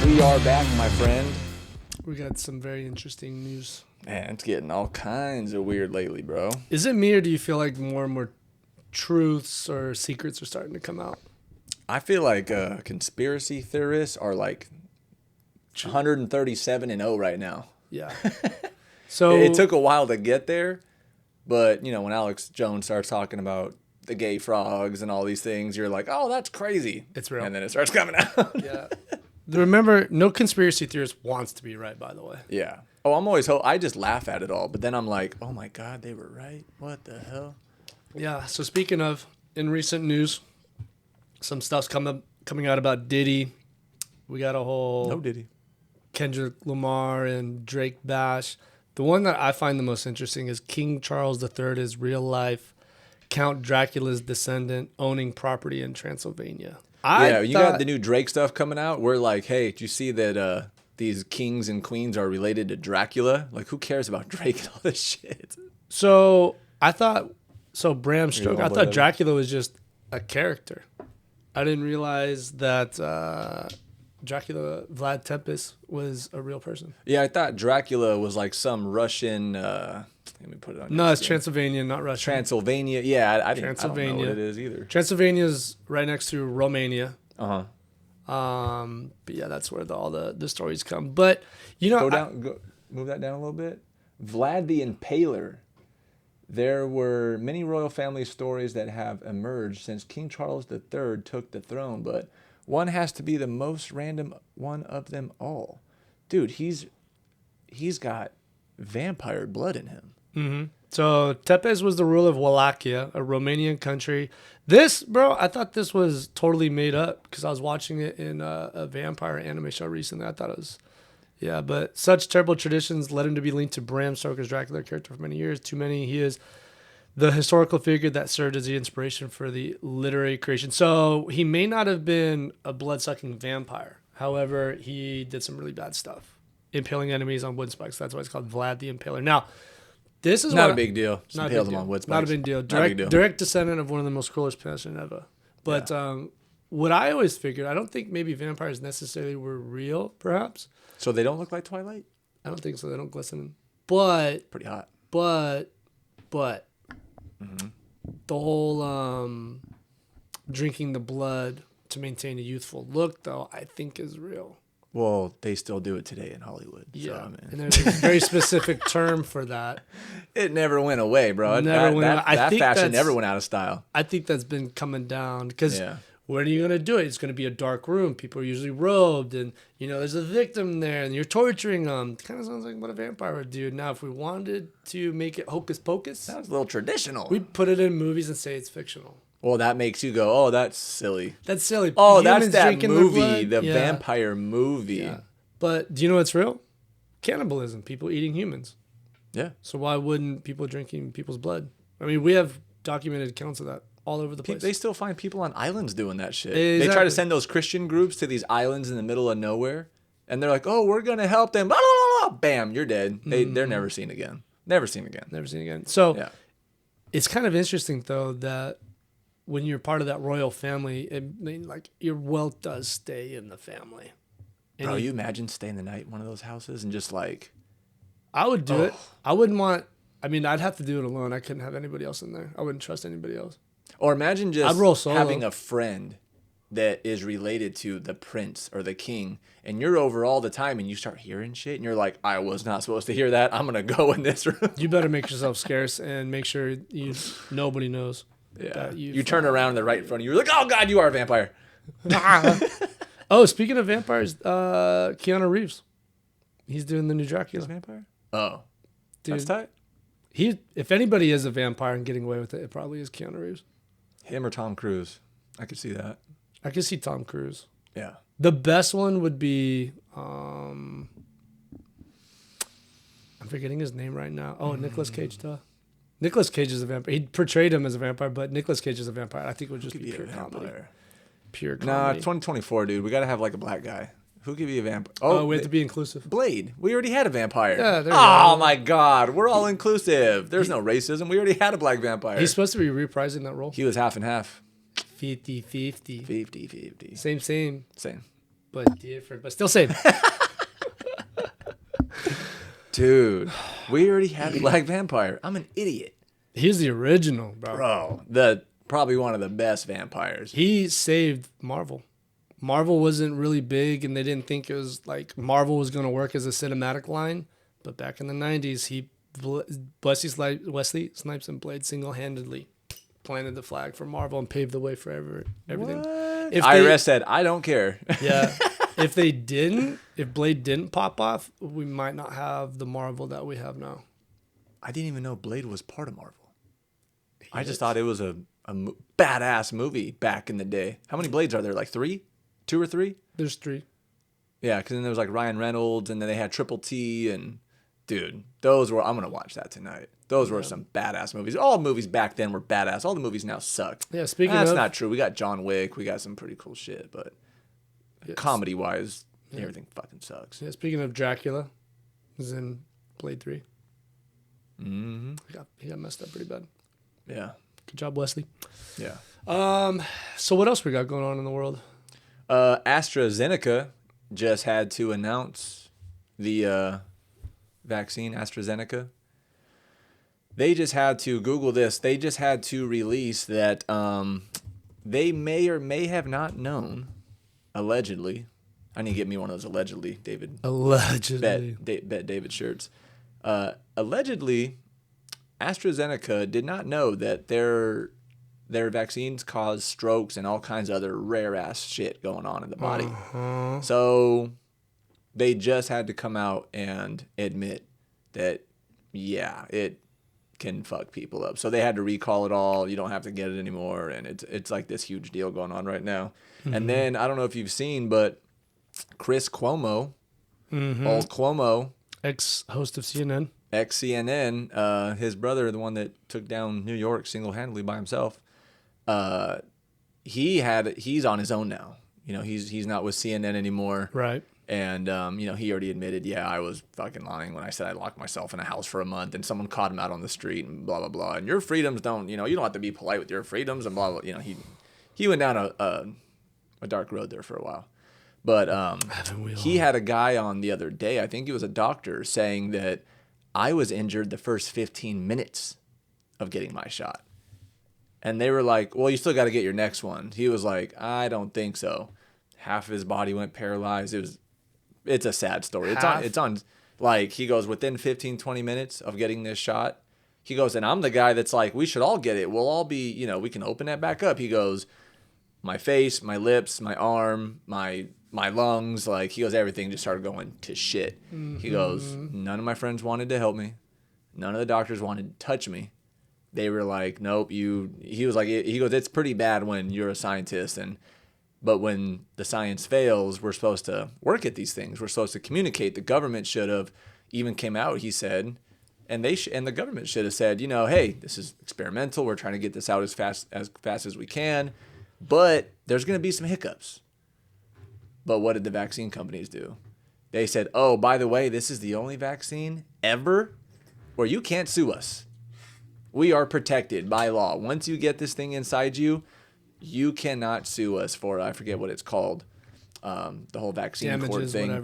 We are back, my friend. We got some very interesting news. Man, it's getting all kinds of weird lately, bro. Is it me, or do you feel like more and more truths or secrets are starting to come out? I feel like conspiracy theorists are like 137-0 right now. Yeah. So It took a while to get there, but you know, when Alex Jones starts talking about the gay frogs and all these things, you're like, oh, that's crazy. It's real. And then it starts coming out. Yeah. Remember, no conspiracy theorist wants to be right, by the way. Yeah. Oh, I just laugh at it all, but then I'm like, oh my God, they were right. What the hell? Yeah. So speaking of, in recent news, some stuff's coming out about Diddy. We got a whole No Diddy. Kendrick Lamar and Drake bash. The one that I find the most interesting is King Charles III is real life Count Dracula's descendant owning property in Transylvania. You got the new Drake stuff coming out. We're like, hey, did you see that these kings and queens are related to Dracula? Like, who cares about Drake and all this shit? So I thought, Bram Stoker, I thought whatever. Dracula was just a character. I didn't realize that Dracula, Vlad Tepes, was a real person. Yeah, I thought Dracula was like some Russian. Let me put it on. No, it's Transylvania, not Russia. Transylvania. Yeah, I don't know Transylvania. what it is either. Transylvania's right next to Romania. Uh huh. But yeah, that's where all the stories come. But you know, Move that down a little bit. Vlad the Impaler. There were many royal family stories that have emerged since King Charles III took the throne, but one has to be the most random one of them all. Dude, he's got vampire blood in him. Mm-hmm. So Tepes was the ruler of Wallachia, a Romanian country. This, bro, I thought this was totally made up because I was watching it in a vampire anime show recently. I thought it was, yeah, but such terrible traditions led him to be linked to Bram Stoker's Dracula character for many years. Too many. He is the historical figure that served as the inspiration for the literary creation. So he may not have been a blood-sucking vampire. However, he did some really bad stuff, impaling enemies on wood spikes. That's why it's called Vlad the Impaler. Now, this is Not a big deal. Just not a impaled big him deal. on wood spikes. Not a big deal. Not a big deal. Direct descendant of one of the most cruelest peasants ever. But what I always figured, I don't think maybe vampires necessarily were real, perhaps. So they don't look like Twilight? I don't think so. They don't glisten. But Pretty hot. Mm-hmm. The whole drinking the blood to maintain a youthful look, though, I think is real. Well, they still do it today in Hollywood. Yeah, So, I mean. and there's a very specific term for that. It never went away, bro. That fashion never went out of style. I think that's been coming down because Yeah. when are you going to do it? It's going to be a dark room. People are usually robed, and there's a victim there, and you're torturing them. Kind of sounds like what a vampire would do. Now, if we wanted to make it hocus pocus, Sounds a little traditional. we'd put it in movies and say it's fictional. Well, that makes you go, oh, that's silly. That's silly. Oh, that's Humans that drinking their movie, blood? the Yeah. vampire movie. Yeah. But do you know what's real? Cannibalism. People eating humans. Yeah. So why wouldn't people drinking people's blood? I mean, we have documented accounts of that all over the place. They still find people on islands doing that shit. Exactly. They try to send those Christian groups to these islands in the middle of nowhere, and they're like, oh, we're going to help them. Blah, blah, blah, blah. Bam, you're dead. They're never seen again. Never seen again. Never seen again. So Yeah. it's kind of interesting, though, that when you're part of that royal family, your wealth does stay in the family. And Bro, you imagine staying the night in one of those houses and just like... I would do it. I wouldn't want... I mean, I'd have to do it alone. I couldn't have anybody else in there. I wouldn't trust anybody else. Or imagine I'd just roll solo. having a friend that is related to the prince or the king, and you're over all the time, and you start hearing shit, and you're like, I was not supposed to hear that. I'm going to go in this room. You better make yourself scarce and make sure nobody knows. Yeah. that You turn around and they're right in front of you. You're like, oh, God, you are a vampire. Oh, speaking of vampires, Keanu Reeves. He's doing the new Dracula. Vampire? Oh. Dude, That's tight. if anybody is a vampire and getting away with it, it probably is Keanu Reeves. Him or Tom Cruise. I could see that. I could see Tom Cruise. Yeah. The best one would be, I'm forgetting his name right now. Oh, Nicolas Cage, duh. Nicolas Cage is a vampire. He portrayed him as a vampire, but Nicolas Cage is a vampire. I think it would just be pure comedy. Pure comedy. Nah, 2024, dude. We got to have like a black guy. Who could be a vampire? Oh, we have to be inclusive. Blade. We already had a vampire. Yeah, there you Oh go. my God. We're all inclusive. There's no racism. We already had a black vampire. He's supposed to be reprising that role. He was half and half. 50-50. 50-50. Same. Same. but different, but still same. Dude, we already had Black Vampire. I'm an idiot. He's the original, bro. Bro, probably one of the best vampires. He saved Marvel. Marvel wasn't really big, and they didn't think it was like Marvel was going to work as a cinematic line. But back in the 90s, Wesley Snipes and Blade single-handedly planted the flag for Marvel and paved the way for everything. What? IRS said, I don't care. Yeah. If Blade didn't pop off, we might not have the Marvel that we have now. I didn't even know Blade was part of Marvel. I just thought it was a badass movie back in the day. How many Blades are there? Like 3? 2 or 3? There's 3. Yeah, because then there was like Ryan Reynolds, and then they had Triple T, and dude, I'm going to watch that tonight. Those were some badass movies. All movies back then were badass. All the movies now suck. Yeah, That's not true. We got John Wick. We got some pretty cool shit, but comedy-wise, everything fucking sucks. Yeah, speaking of Dracula, is in Blade 3. Mm-hmm. He got messed up pretty bad. Yeah. Good job, Wesley. Yeah. So what else we got going on in the world? AstraZeneca just had to announce the vaccine, Astrazeneca. They just had to Google this. They just had to release that they may or may have not known, allegedly. I need to get me one of those allegedly, David. Allegedly. Bet David shirts. Allegedly, AstraZeneca did not know that their vaccines cause strokes and all kinds of other rare ass shit going on in the body. Uh-huh. So they just had to come out and admit that, yeah, it can fuck people up. So they had to recall it all. You don't have to get it anymore. And it's like this huge deal going on right now. Mm-hmm. And then, I don't know if you've seen, but Chris Cuomo, old Cuomo, ex-host of CNN. Ex-CNN, his brother, the one that took down New York single-handedly by himself, he's on his own now. You know, he's not with CNN anymore. Right. And, he already admitted, yeah, I was fucking lying when I said I locked myself in a house for a month and someone caught him out on the street and blah, blah, blah. And your freedoms don't, you don't have to be polite with your freedoms and blah, blah. He went down a dark road there for a while. But he had a guy on the other day, I think he was a doctor, saying that I was injured the first 15 minutes of getting my shot. And they were like, well, you still got to get your next one. He was like, I don't think so. Half of his body went paralyzed. It's a sad story. It's on like, he goes, within 15, 20 minutes of getting this shot, he goes, and I'm the guy that's like, we should all get it. We'll all be, we can open that back up. He goes, my face, my lips, my arm, my lungs, like, he goes, everything just started going to shit. Mm-hmm. He goes, none of my friends wanted to help me. None of the doctors wanted to touch me. They were like, nope, he was like, he goes, it's pretty bad when you're a scientist. But when the science fails, we're supposed to work at these things. We're supposed to communicate. The government should have even came out, he said, and the government should have said, hey, this is experimental. We're trying to get this out as fast as we can. But there's going to be some hiccups. But what did the vaccine companies do? They said, oh, by the way, this is the only vaccine ever where you can't sue us. We are protected by law. Once you get this thing inside you, you cannot sue us for, I forget what it's called, the whole vaccine court thing. Whatever.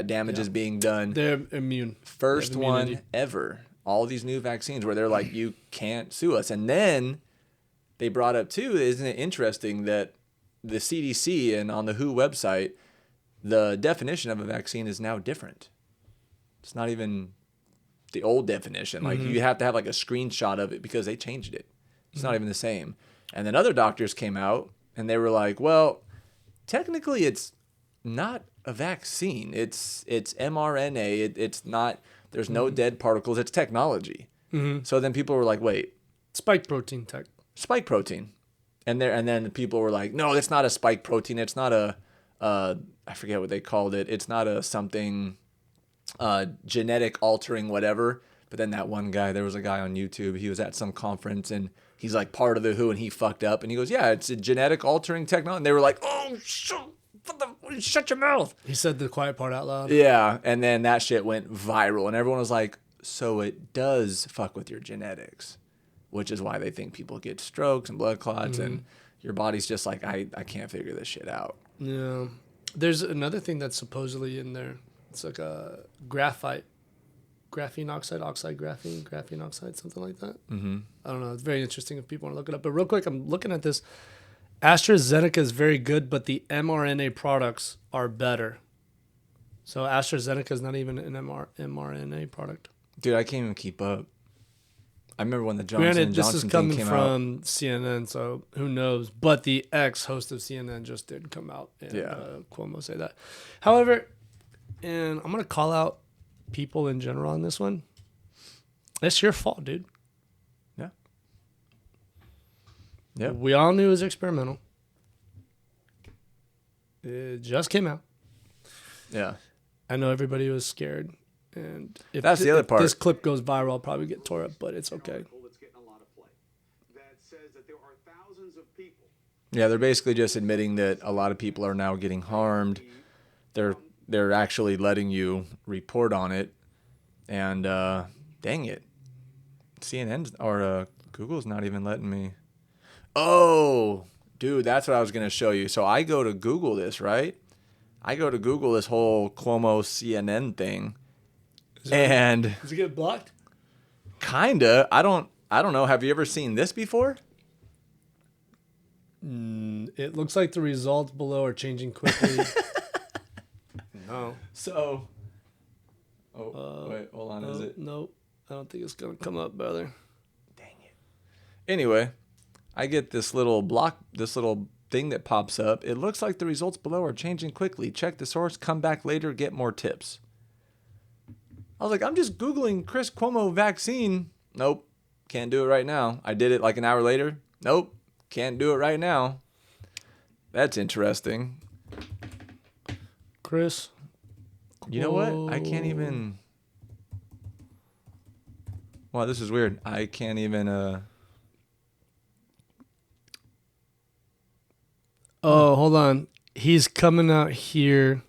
Damages being done. They're immune. First one ever. All these new vaccines where they're like, you can't sue us. And then they brought up too, isn't it interesting that the CDC and on the WHO website, the definition of a vaccine is now different. It's not even the old definition. Like, you have to have like a screenshot of it because they changed it. It's not even the same. And then other doctors came out and they were like, well, technically it's not a vaccine. It's mRNA. It's not, there's no dead particles. It's technology. Mm-hmm. So then people were like, wait. Spike protein tech. Spike protein. And then people were like, no, it's not a spike protein. It's not I forget what they called it. It's not a something genetic altering whatever. But then that one guy, there was a guy on YouTube. He was at some conference and he's like part of the WHO and he fucked up. And he goes, yeah, it's a genetic altering technology. And they were like, oh, shut your mouth. He said the quiet part out loud. Yeah. And then that shit went viral. And everyone was like, so it does fuck with your genetics, which is why they think people get strokes and blood clots. And your body's just like, I can't figure this shit out. Yeah. There's another thing that's supposedly in there. It's like a graphene oxide, graphene oxide, something like that. Mm-hmm. I don't know. It's very interesting if people want to look it up. But real quick, I'm looking at this. Astrazeneca is very good, but the mRNA products are better. So AstraZeneca is not even an mRNA product. Dude, I can't even keep up. I remember when the Johnson Granted, this Johnson is thing coming came from CNN, so who knows? But the ex-host of CNN just did come out and Cuomo say that. However, and I'm going to call out people in general on this one. It's your fault, dude. Yeah. Yep. We all knew it was experimental. It just came out. Yeah. I know everybody was scared. And if That's the other part. This clip goes viral, I'll probably get tore up, but it's okay. Yeah, they're basically just admitting that a lot of people are now getting harmed. They're actually letting you report on it. And dang it. CNN or Google's not even letting me. Oh, dude, that's what I was going to show you. So I go to Google this, right? I go to Google this whole Cuomo CNN thing. Does it get blocked? Kinda. I don't know. Have you ever seen this before? It looks like the results below are changing quickly. No. So. Oh, wait, hold on. Is it? Nope. I don't think it's going to come up, brother. Dang it. Anyway, I get this little thing that pops up. It looks like the results below are changing quickly. Check the source. Come back later. Get more tips. I was like, I'm just Googling Chris Cuomo vaccine. Nope. Can't do it right now. I did it like an hour later. Nope. Can't do it right now. That's interesting. Chris. You know what? I can't even. Wow, this is weird. I can't even. Oh, hold on. He's coming out here.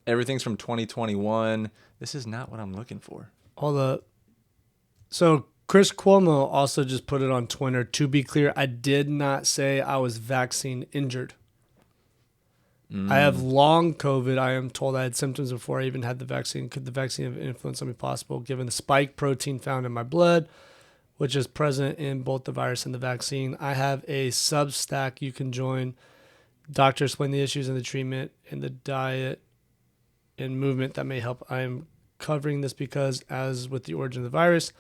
Everything's from 2021. This is not what I'm looking for. Hold up. So Chris Cuomo also just put it on Twitter. To be clear, I did not say I was vaccine injured. I have long COVID. I am told I had symptoms before I even had the vaccine. Could the vaccine have influenced on me possible, given the spike protein found in my blood, which is present in both the virus and the vaccine? I have a Substack you can join. Doctors explain the issues in the treatment and the diet and movement that may help. I am covering this because, as with the origin of the virus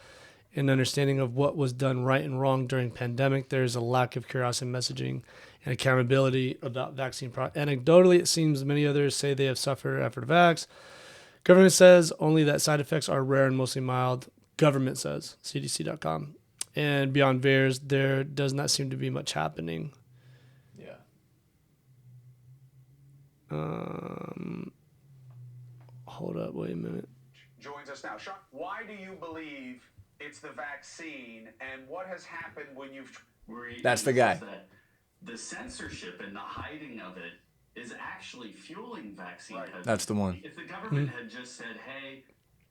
and understanding of what was done right and wrong during pandemic, there is a lack of curiosity messaging and accountability about vaccine Anecdotally, it seems many others say they have suffered after the vax. Government says only that side effects are rare and mostly mild. Government says, CDC.com. And beyond VAERS, there does not seem to be much happening. Yeah. Hold up, wait a minute. Joins us now. Sean, why do you believe it's the vaccine, and what has happened when you've... That's the guy. The censorship and the hiding of it is actually fueling vaccine. Right. That's the one. If the government had just said, hey,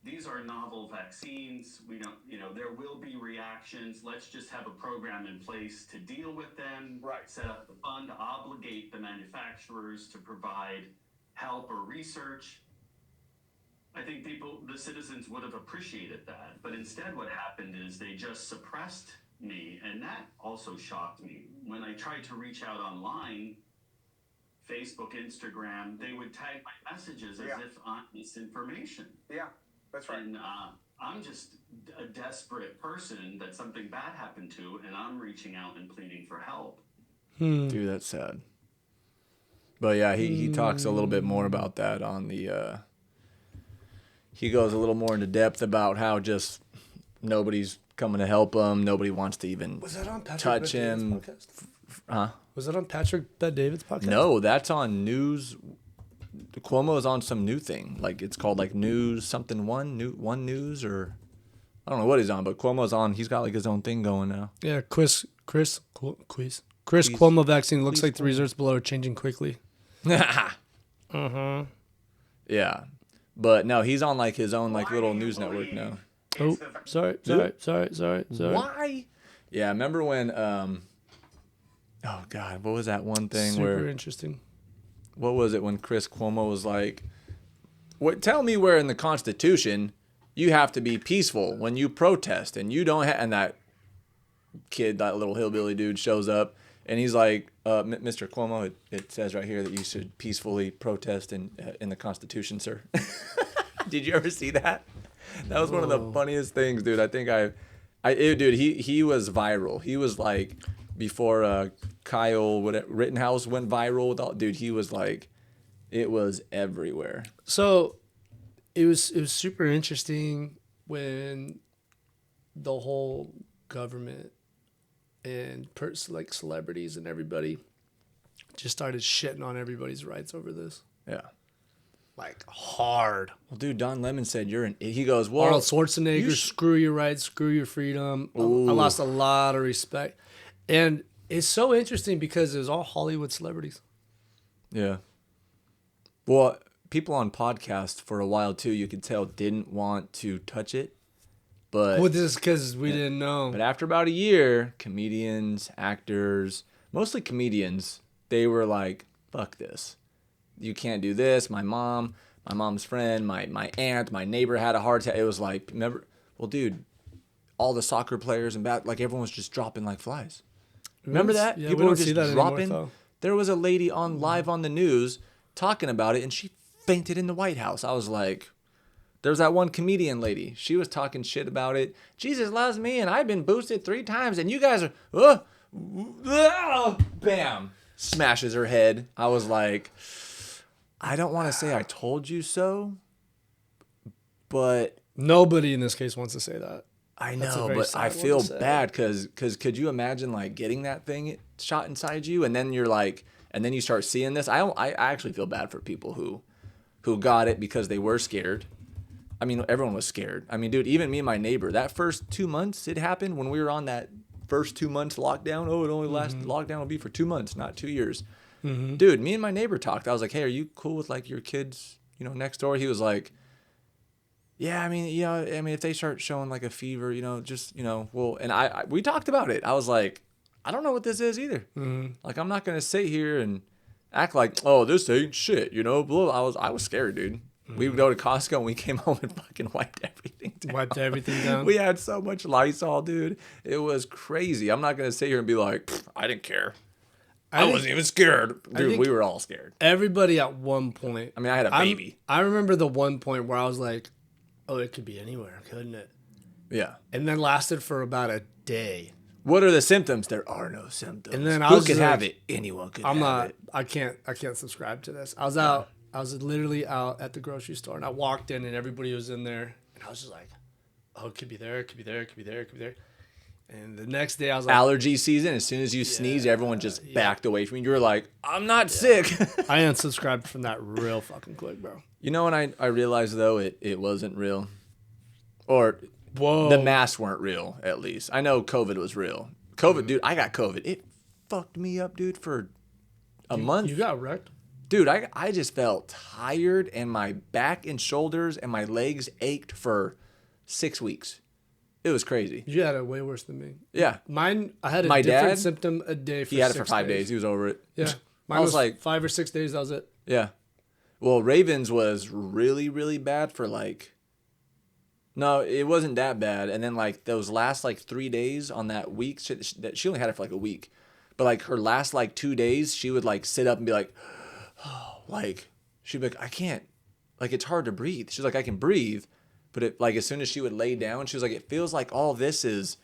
these are novel vaccines, we don't, there will be reactions, let's just have a program in place to deal with them, Right. Set up the fund, obligate the manufacturers to provide help or research, I think the citizens would have appreciated that. But instead what happened is they just suppressed me, and that also shocked me. When I tried to reach out online, Facebook, Instagram, they would tag my messages as if I'm misinformation. Yeah, that's right. And I'm just a desperate person that something bad happened to, and I'm reaching out and pleading for help. Dude, that's sad. But yeah, he talks a little bit more about that on the... He goes a little more into depth about how just nobody's coming to help him. Nobody wants to even touch him. Huh? Was that on Patrick Bet-David's podcast? No, that's on news. Cuomo is on some new thing. Like it's called like News something one News or I don't know what he's on, but Cuomo's on. He's got like his own thing going now. Yeah, Chris Cuomo vaccine looks like the results below are changing quickly. Yeah, but no, he's on like his own like little news network now. Oh, sorry. Why? Yeah, remember when oh God, what was that one thing Super where interesting. what was it when Chris Cuomo was like, "What? Tell me where in the Constitution you have to be peaceful when you protest and you don't have." And that kid, that little hillbilly dude, shows up and he's like, "Mr. Cuomo, it says right here that you should peacefully protest in the Constitution, sir." Did you ever see that? That was one of the funniest things, dude. I think dude, he was viral. He was like, before Kyle Rittenhouse went viral with all, dude, he was like, it was everywhere. So it was super interesting when the whole government and like celebrities and everybody just started shitting on everybody's rights over this. Yeah. Like hard. Well, dude, Don Lemon said he goes, well, Arnold Schwarzenegger, screw your rights, screw your freedom. I lost a lot of respect. And it's so interesting because it was all Hollywood celebrities. Yeah. Well, people on podcasts for a while too, you could tell, didn't want to touch it. But Well, this is because we didn't know. But after about a year, comedians, actors, mostly comedians, they were like, fuck this. You can't do this. My mom's friend, my aunt, my neighbor had a heart attack. It was like, remember? Well, dude, all the soccer players and like everyone was just dropping like flies. Remember that? Yeah, People we were don't see just that dropping. anymore, There was a lady live on the news talking about it, and she fainted in the White House. I was like, there's that one comedian lady. She was talking shit about it. Jesus loves me, and I've been boosted 3 times, and you guys are, bam, smashes her head. I was like, I don't want to say I told you so, but Nobody in this case wants to say that. I That's a know, very but sad I one to feel say. bad because could you imagine like getting that thing shot inside you, and then you're like, and then you start seeing this? I actually feel bad for people who got it because they were scared. I mean, everyone was scared. I mean, dude, even me and my neighbor, that first 2 months it happened when we were on that first 2 months lockdown. Oh, it only lockdown will be for 2 months, not 2 years. Mm-hmm. Dude, me and my neighbor talked. I was like, hey, are you cool with like your kids, next door? He was like, yeah, I mean, if they start showing like a fever, just, well, and we talked about it. I was like, I don't know what this is either. Mm-hmm. Like, I'm not going to sit here and act like, oh, this ain't shit, Blah. I was scared, dude. Mm-hmm. We would go to Costco and we came home and fucking wiped everything down. Wiped everything down. We had so much Lysol, dude. It was crazy. I'm not going to sit here and be like, I didn't care. I wasn't even scared. Dude, we were all scared. Everybody at one point. I mean, I had a baby. I remember the one point where I was like, oh, it could be anywhere, couldn't it? Yeah. And then lasted for about a day. What are the symptoms? There are no symptoms. And then Who could have it? Anyone could have it. I can't subscribe to this. I was out. I was literally out at the grocery store, and I walked in, and everybody was in there, and I was just like, oh, it could be there, it could be there, it could be there, it could be there. And the next day, I was like, allergy season. As soon as you sneeze, everyone just backed away from you. You were like, I'm not sick. I unsubscribed from that real fucking quick, bro. When I realized, though, it wasn't real. Or the masks weren't real, at least. I know COVID was real. COVID, dude, I got COVID. It fucked me up, dude, for a month. You got wrecked? Dude, I just felt tired, and my back and shoulders and my legs ached for 6 weeks. It was crazy. You had it way worse than me. Yeah. Mine, I had a My different dad, symptom a day for 6 days. He had it for 5 days. He was over it. Yeah. Mine was like 5 or 6 days. That was it. Yeah. Well, Ravens was really, really bad for like... No, it wasn't that bad. And then like those last like 3 days on that week, she only had it for like a week. But like her last like 2 days, she would like sit up and be like, oh, like, she'd be like, I can't. Like, it's hard to breathe. She's like, I can breathe. But it, like, as soon as she would lay down, she was like, it feels like all this is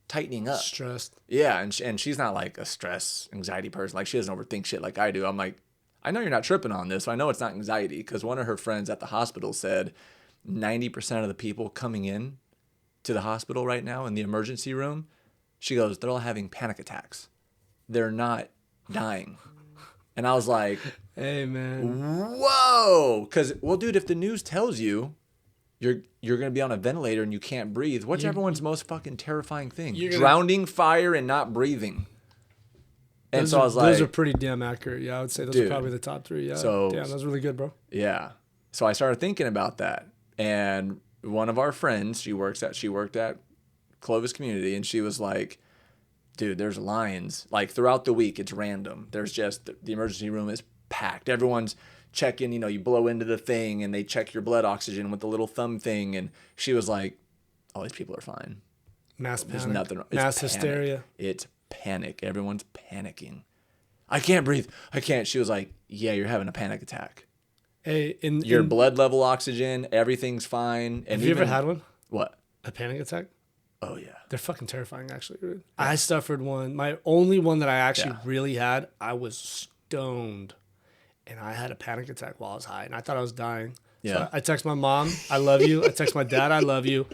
tightening up. Stressed. Yeah, and she's not like a stress, anxiety person. Like, she doesn't overthink shit like I do. I'm like, I know you're not tripping on this. So I know it's not anxiety, because one of her friends at the hospital said 90% of the people coming in to the hospital right now in the emergency room, she goes, they're all having panic attacks. They're not dying. And I was like, hey, man. Whoa. Because, well, dude, if the news tells you you're going to be on a ventilator and you can't breathe, what's everyone's most fucking terrifying thing? Drowning, fire, and not breathing. And so I was like... Those are pretty damn accurate. Yeah, I would say those are probably the top 3. Yeah. So, damn, that's really good, bro. Yeah. So I started thinking about that. And one of our friends, she worked at Clovis Community, and she was like, dude, there's lines. Like, throughout the week, it's random. There's just... The emergency room is packed. Everyone's checking, you blow into the thing and they check your blood oxygen with the little thumb thing. And she was like, all these people are fine. Mass There's panic. nothing wrong. Mass Panic. hysteria. It's panic. Everyone's panicking. I can't breathe. I can't. She was like, yeah, you're having a panic attack. Hey, Your blood level, oxygen, everything's fine. And have you ever had one? What? A panic attack? Oh, yeah. They're fucking terrifying, actually. Dude. Yeah. I suffered one. My only one that I actually really had, I was stoned. And I had a panic attack while I was high. And I thought I was dying. Yeah. So I text my mom, I love you. I text my dad, I love you.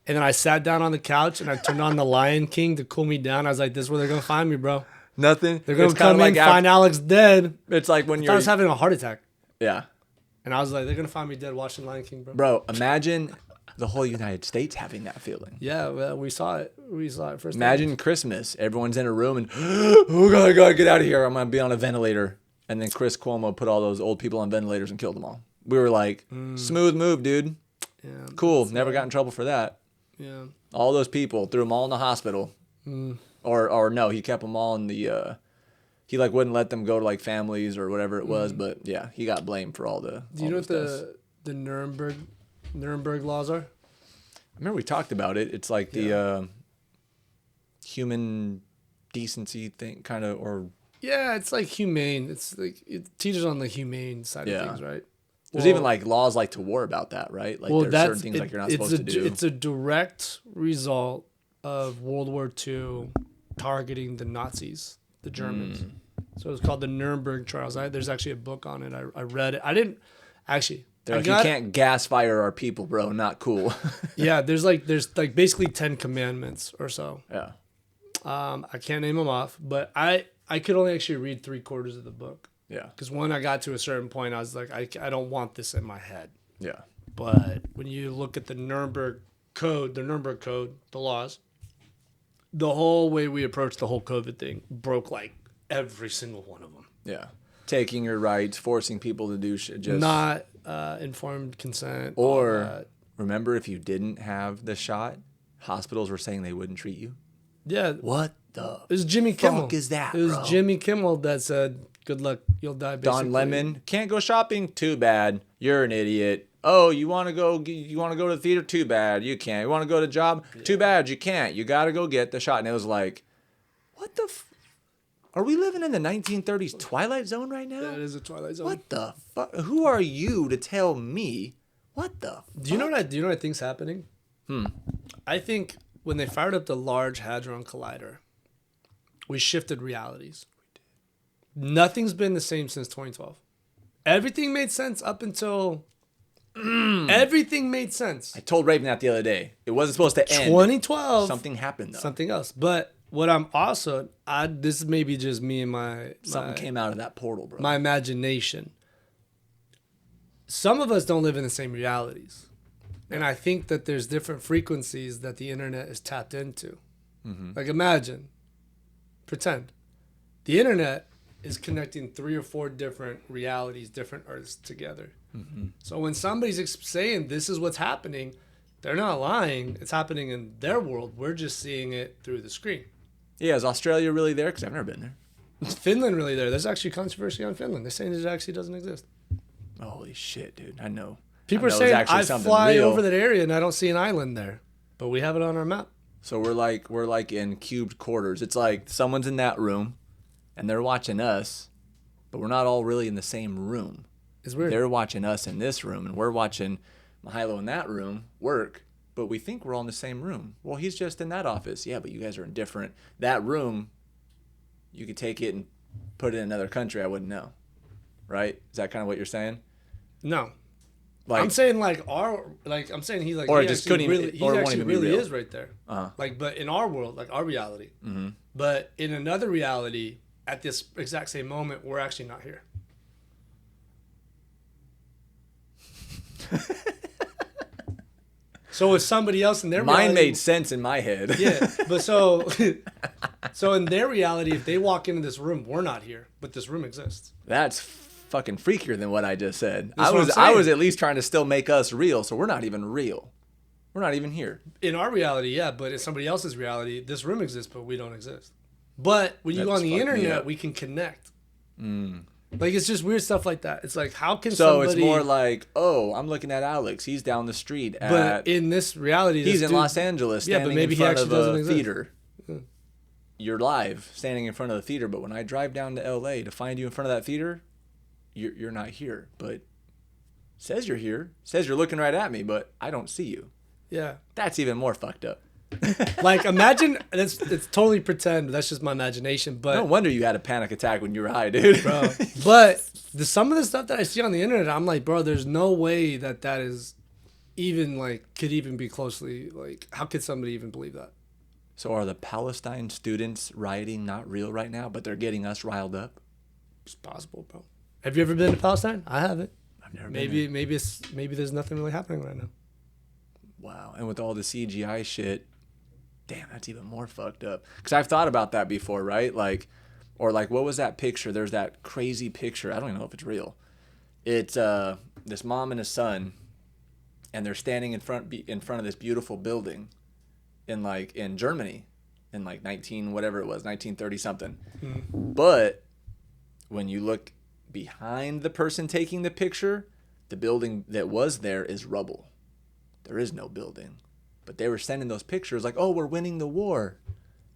And then I sat down on the couch and I turned on the Lion King to cool me down. I was like, this is where they're going to find me, bro. Nothing. They're going to come in, find Alex dead. It's like when I was having a heart attack. Yeah. And I was like, they're going to find me dead watching Lion King, bro. Bro, imagine the whole United States having that feeling. Yeah, well, we saw it. We saw it first. Imagine Christmas. Everyone's in a room and, oh, God, I gotta get out of here. I'm going to be on a ventilator. And then Chris Cuomo put all those old people on ventilators and killed them all. We were like, smooth move, dude. Yeah, cool. Never got in trouble for that. Yeah. All those people, threw them all in the hospital. Or no, he kept them all in the, he like wouldn't let them go to like families or whatever it was. But yeah, he got blamed for all the. Do you know what the Nuremberg laws are? I remember we talked about it. It's like the human decency thing, kind of, or. Yeah, it's like humane. It's like it teaches on the humane side of things, right? There's even like laws like to war about that, right? Like there's certain things like you're not supposed to do. It's a direct result of World War II targeting the Nazis, the Germans. So it's called the Nuremberg trials. There's actually a book on it. I read it. I didn't actually. They're like, you can't gas fire our people, bro. Not cool. Yeah, there's like basically 10 commandments or so. Yeah. I can't name them off, but I could only actually read 3/4 of the book. Yeah. Because when I got to a certain point, I was like, I don't want this in my head. Yeah. But when you look at the Nuremberg Code, the laws, the whole way we approached the whole COVID thing broke like every single one of them. Yeah. Taking your rights, forcing people to do shit. Just not informed consent. Or remember, if you didn't have the shot, hospitals were saying they wouldn't treat you. Yeah. What the It was Jimmy Kimmel. fuck is that, It was bro? Jimmy Kimmel that said, good luck, you'll die, basically. Don Lemon, can't go shopping? Too bad. You're an idiot. Oh, you want to go to the theater? Too bad. You can't. You want to go to job? Yeah. Too bad. You can't. You got to go get the shot. And it was like, what the are we living in the 1930s Twilight Zone right now? That is a Twilight Zone. What the fuck? Who are you to tell me what the fuck? Do you know what I think's happening? I think when they fired up the Large Hadron Collider, we shifted realities. Nothing's been the same since 2012. Everything made sense up until... Everything made sense. I told Raven that the other day. It wasn't supposed to end. 2012. Something happened, though. Something else. But what I'm also... this is maybe just me and Something came out of that portal, bro. my imagination. Some of us don't live in the same realities. And I think that there's different frequencies that the internet is tapped into. Like imagine, pretend, the internet is connecting 3 or 4 different realities, different Earths together. So when somebody's saying this is what's happening, they're not lying. It's happening in their world. We're just seeing it through the screen. Yeah, is Australia really there? Because I've never been there. Is Finland really there? There's actually controversy on Finland. They're saying it actually doesn't exist. Holy shit, dude. I know. People are saying I fly over that area and I don't see an island there, but we have it on our map. So we're like in cubed quarters. It's like someone's in that room, and they're watching us, but we're not all really in the same room. It's weird. They're watching us in this room, and we're watching Mahilo in that room work, but we think we're all in the same room. Well, he's just in that office. Yeah, but you guys are in different. That room, you could take it and put it in another country. I wouldn't know. Right? Is that kind of what you're saying? No. Like, I'm saying I'm saying he's like, or he just couldn't really, even, he or actually won't even really be real. is right there. Uh-huh. Like, but in our world, like our reality, but in another reality, at this exact same moment, we're actually not here. So it's somebody else in their reality. Mine made sense in my head. Yeah, but so in their reality, if they walk into this room, we're not here, but this room exists. That's fucking freakier than what I just said. That's what I'm saying. I was at least trying to still make us real, so we're not even real. We're not even here. In our reality, yeah, but in somebody else's reality, this room exists, but we don't exist. But when you go on the internet, we can connect. Like, it's just weird stuff like that. It's like, how can So somebody... it's more like, oh, I'm looking at Alex. He's down the street But at. in this reality, He's this in dude- Los Angeles, Yeah, standing but maybe in he front actually of doesn't a exist. theater. You're live, standing in front of the theater. But when I drive down to LA to find you in front of that theater, you're not here. But says you're here. Says you're looking right at me, but I don't see you. Yeah. That's even more fucked up. Like, imagine, it's totally pretend. That's just my imagination. But No wonder you had a panic attack when you were high, dude. bro. But some of the stuff that I see on the internet, I'm like, bro, there's no way that is even like could even be closely like. How could somebody even believe that? So are the Palestine students rioting not real right now, but they're getting us riled up? It's possible, bro. Have you ever been to Palestine? I haven't. I've never been Maybe there. maybe there's nothing really happening right now. Wow. And with all the CGI shit, damn, that's even more fucked up. Because I've thought about that before, right? Like, or like, what was that picture? There's that crazy picture. I don't even know if it's real. It's this mom and a son, and they're standing in front of this beautiful building in Germany in like 1930 something. But when you look behind the person taking the picture, the building that was there is rubble. There is no building. But they were sending those pictures like, oh, we're winning the war.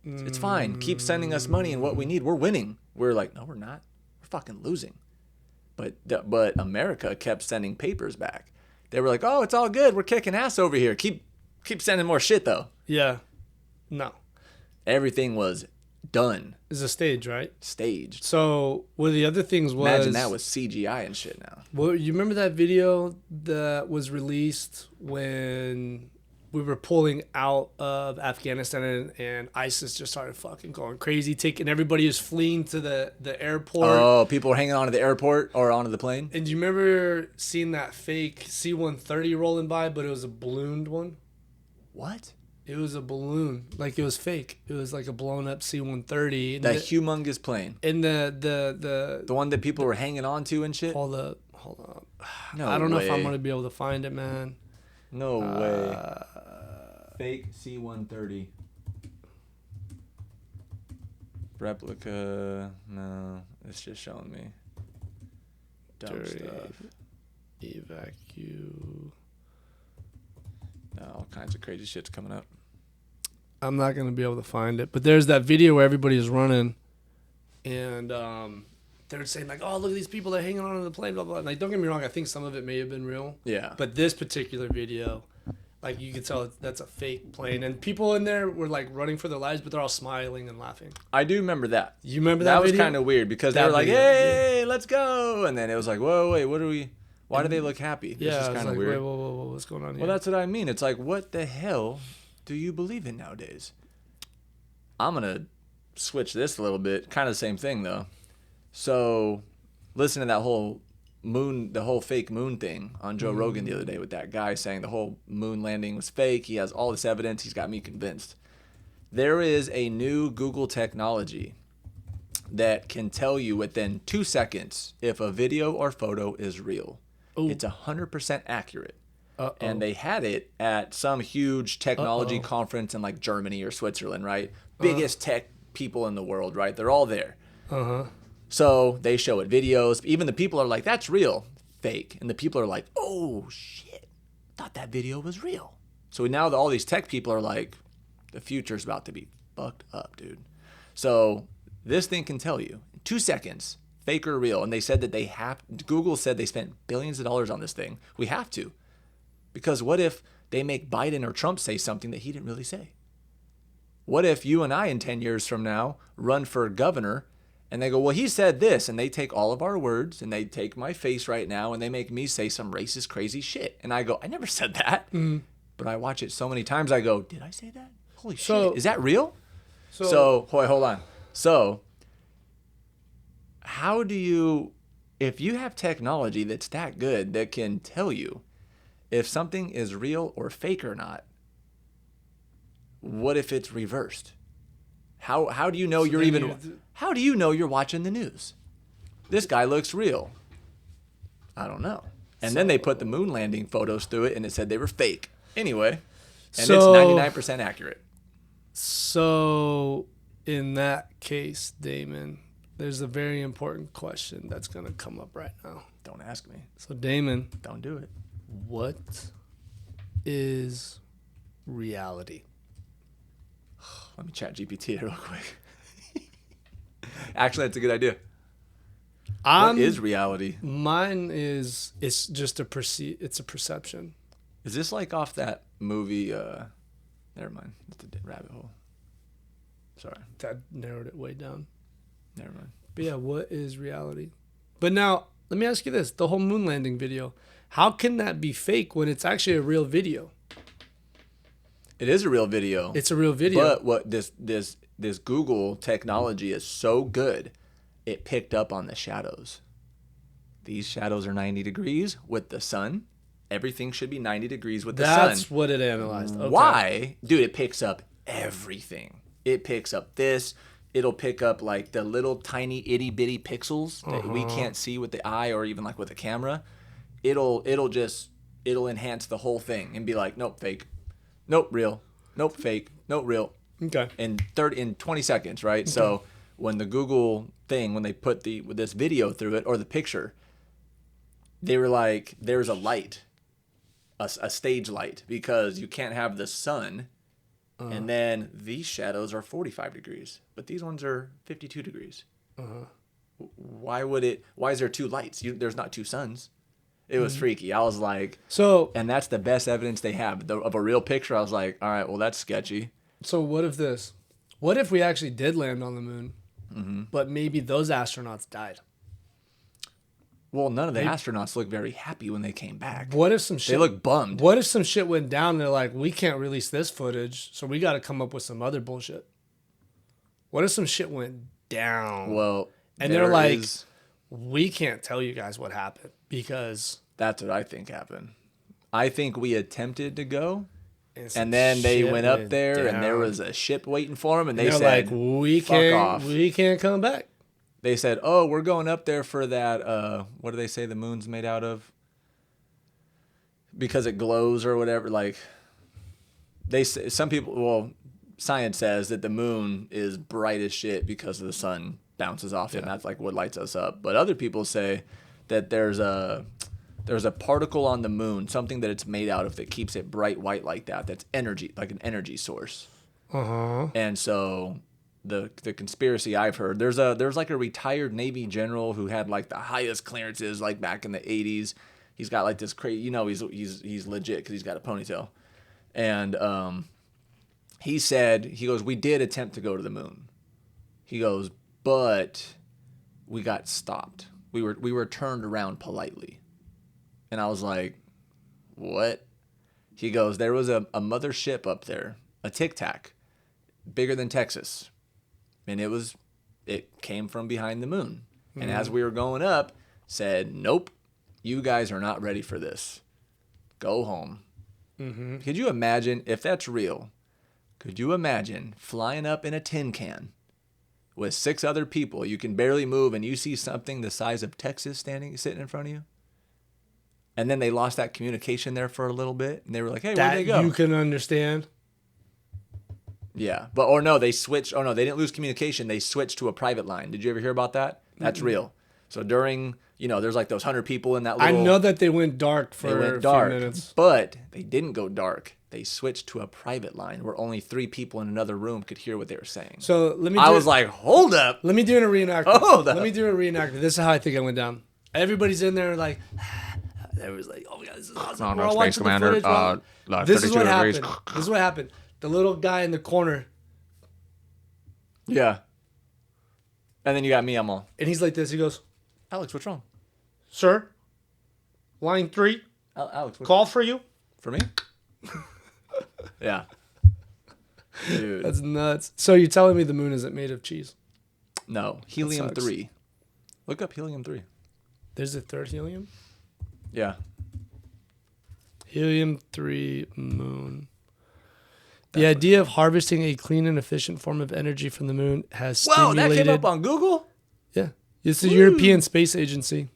It's fine. Keep sending us money and what we need. We're winning. We're like, no, we're not. We're fucking losing. But America kept sending papers back. They were like, oh, it's all good. We're kicking ass over here. Keep sending more shit, though. Yeah. No. Everything was done. It's a stage, right? Staged. So one of the other things was Imagine that was CGI and shit now. Well, you remember that video that was released when we were pulling out of Afghanistan and ISIS just started fucking going crazy, taking everybody was fleeing to the airport. Oh, people were hanging onto the airport or onto the plane? And do you remember seeing that fake C-130 rolling by, but it was a ballooned one? What? It was a balloon. Like, it was fake. It was like a blown up C-130. That humongous plane. And The one that people were hanging onto and shit? hold up. No I don't know if I'm way. going to be able to find it, man. No way. Fake C-130. Replica. No, it's just showing me dumb Dirty stuff. Evacu. No, all kinds of crazy shit's coming up. I'm not going to be able to find it. But there's that video where everybody is running. And they're saying, like, oh, look at these people. They're hanging on to the plane, blah, blah. Like, don't get me wrong. I think some of it may have been real. Yeah. But this particular video, like, you could tell that's a fake plane. And people in there were, like, running for their lives, but they're all smiling and laughing. I do remember that. You remember that That was video? kind of weird because they That were like, video, hey, let's go. And then it was like, whoa, wait, why do they look happy? Yeah, This is it's kind of like, weird. wait, whoa, what's going on here? Well, that's what I mean. It's like, what the hell do you believe in nowadays? I'm going to switch this a little bit. Kind of the same thing, though. So, listen to that whole fake moon thing on Joe Rogan the other day with that guy saying the whole moon landing was fake. He has all this evidence. He's got me convinced. There is a new Google technology that can tell you within 2 seconds if a video or photo is real. Ooh. It's 100% accurate. Uh-oh. And they had it at some huge technology conference in like Germany or Switzerland, right? Biggest tech people in the world, right? They're all there. Uh-huh. So they show it videos. Even the people are like, that's real. Fake. And the people are like, oh, shit. Thought that video was real. So now all these tech people are like, the future's about to be fucked up, dude. So this thing can tell you in 2 seconds, fake or real. And they said that Google said they spent billions of dollars on this thing. We have to. Because what if they make Biden or Trump say something that he didn't really say? What if you and I in 10 years from now run for governor and they go, well, he said this, and they take all of our words and they take my face right now and they make me say some racist, crazy shit. And I go, I never said that. But I watch it so many times, I go, did I say that? Holy shit. Is that real? So hold on. So how do you, if you have technology that's that good that can tell you if something is real or fake or not, what if it's reversed? How do you know how do you know you're watching the news? This guy looks real. I don't know. And then they put the moon landing photos through it and it said they were fake. Anyway, and it's 99% accurate. So in that case, Damon, there's a very important question that's going to come up right now. Don't ask me. So, Damon, Don't do it. what is reality? Let me chat GPT it real quick. Actually, that's a good idea. What is reality? Mine is, it's just it's a perception. Is this like off that movie? Never mind. It's a rabbit hole. Sorry. That narrowed it way down. Never mind. But yeah, what is reality? But now, let me ask you this. The whole moon landing video, how can that be fake when it's actually a real video? It is a real video. It's a real video. But what this Google technology is so good, it picked up on the shadows. These shadows are 90 degrees with the sun. Everything should be 90 degrees with the sun. That's what it analyzed. Okay. Why? Dude, it picks up everything. It picks up this. It'll pick up like the little tiny itty bitty pixels that we can't see with the eye or even like with a camera. It'll enhance the whole thing and be like, nope, fake. Nope, real. Nope, fake. Nope, real. Okay. In 20 seconds, right? Okay. So when the Google thing, when they put this video through it or the picture, they were like, there's a light, a stage light, because you can't have the sun. And then these shadows are 45 degrees, but these ones are 52 degrees. Why is there two lights? There's not two suns. It was freaky. I was like, and that's the best evidence they have of a real picture. I was like, all right, well, that's sketchy. So what if we actually did land on the moon, but maybe those astronauts died? Well, none of the astronauts looked very happy when they came back. What if some shit? They look bummed. What if some shit went down and they're like, we can't release this footage, so we got to come up with some other bullshit? What if some shit went down? Well, and they're like, we can't tell you guys what happened because... That's what I think happened. I think we attempted to go, and then they went up there, and there was a ship waiting for them, and they said, like, we can't come back. They said, oh, we're going up there for that, what do they say the moon's made out of? Because it glows or whatever. Like, they say, some people, well, science says that the moon is bright as shit because the sun bounces off it, and that's like what lights us up. But other people say that there's a particle on the moon, something that it's made out of that keeps it bright white like that. That's energy, like an energy source. And so the conspiracy I've heard, there's like a retired Navy general who had like the highest clearances like back in the 80s. He's got like this crazy, he's legit because he's got a ponytail. And he goes, we did attempt to go to the moon. He goes, but we got stopped. We were turned around politely. And I was like, what? He goes, there was a mother ship up there, a Tic Tac, bigger than Texas. And it came from behind the moon. And as we were going up, said, nope, you guys are not ready for this. Go home. Could you imagine, if that's real, could you imagine flying up in a tin can with 6 other people? You can barely move and you see something the size of Texas sitting in front of you? And then they lost that communication there for a little bit. And they were like, hey, where'd they go? You can understand. Yeah. They switched. Oh, no, they didn't lose communication. They switched to a private line. Did you ever hear about that? That's real. So during, there's like those 100 people in that little... I know that they went dark for a few minutes. But they didn't go dark. They switched to a private line where only 3 people in another room could hear what they were saying. So I was like, hold up. Let me do a reenactment. Hold up. Let me do a reenactment. This is how I think it went down. Everybody's in there like... Everyone's like, oh my God, this is awesome. We're all watching the footage. This is what happened. This is what happened. The little guy in the corner. Yeah. And then you got me, I'm all... And he's like this. He goes, Alex, what's wrong? Sir, line 3. Alex, call for you. For me? Yeah. Dude. That's nuts. So you're telling me the moon isn't made of cheese? No. Helium-3. Look up helium-3. There's a third helium? Yeah. Helium-3 moon. The idea of harvesting a clean and efficient form of energy from the moon has stimulated... Whoa, that came up on Google? Yeah. It's the European Space Agency.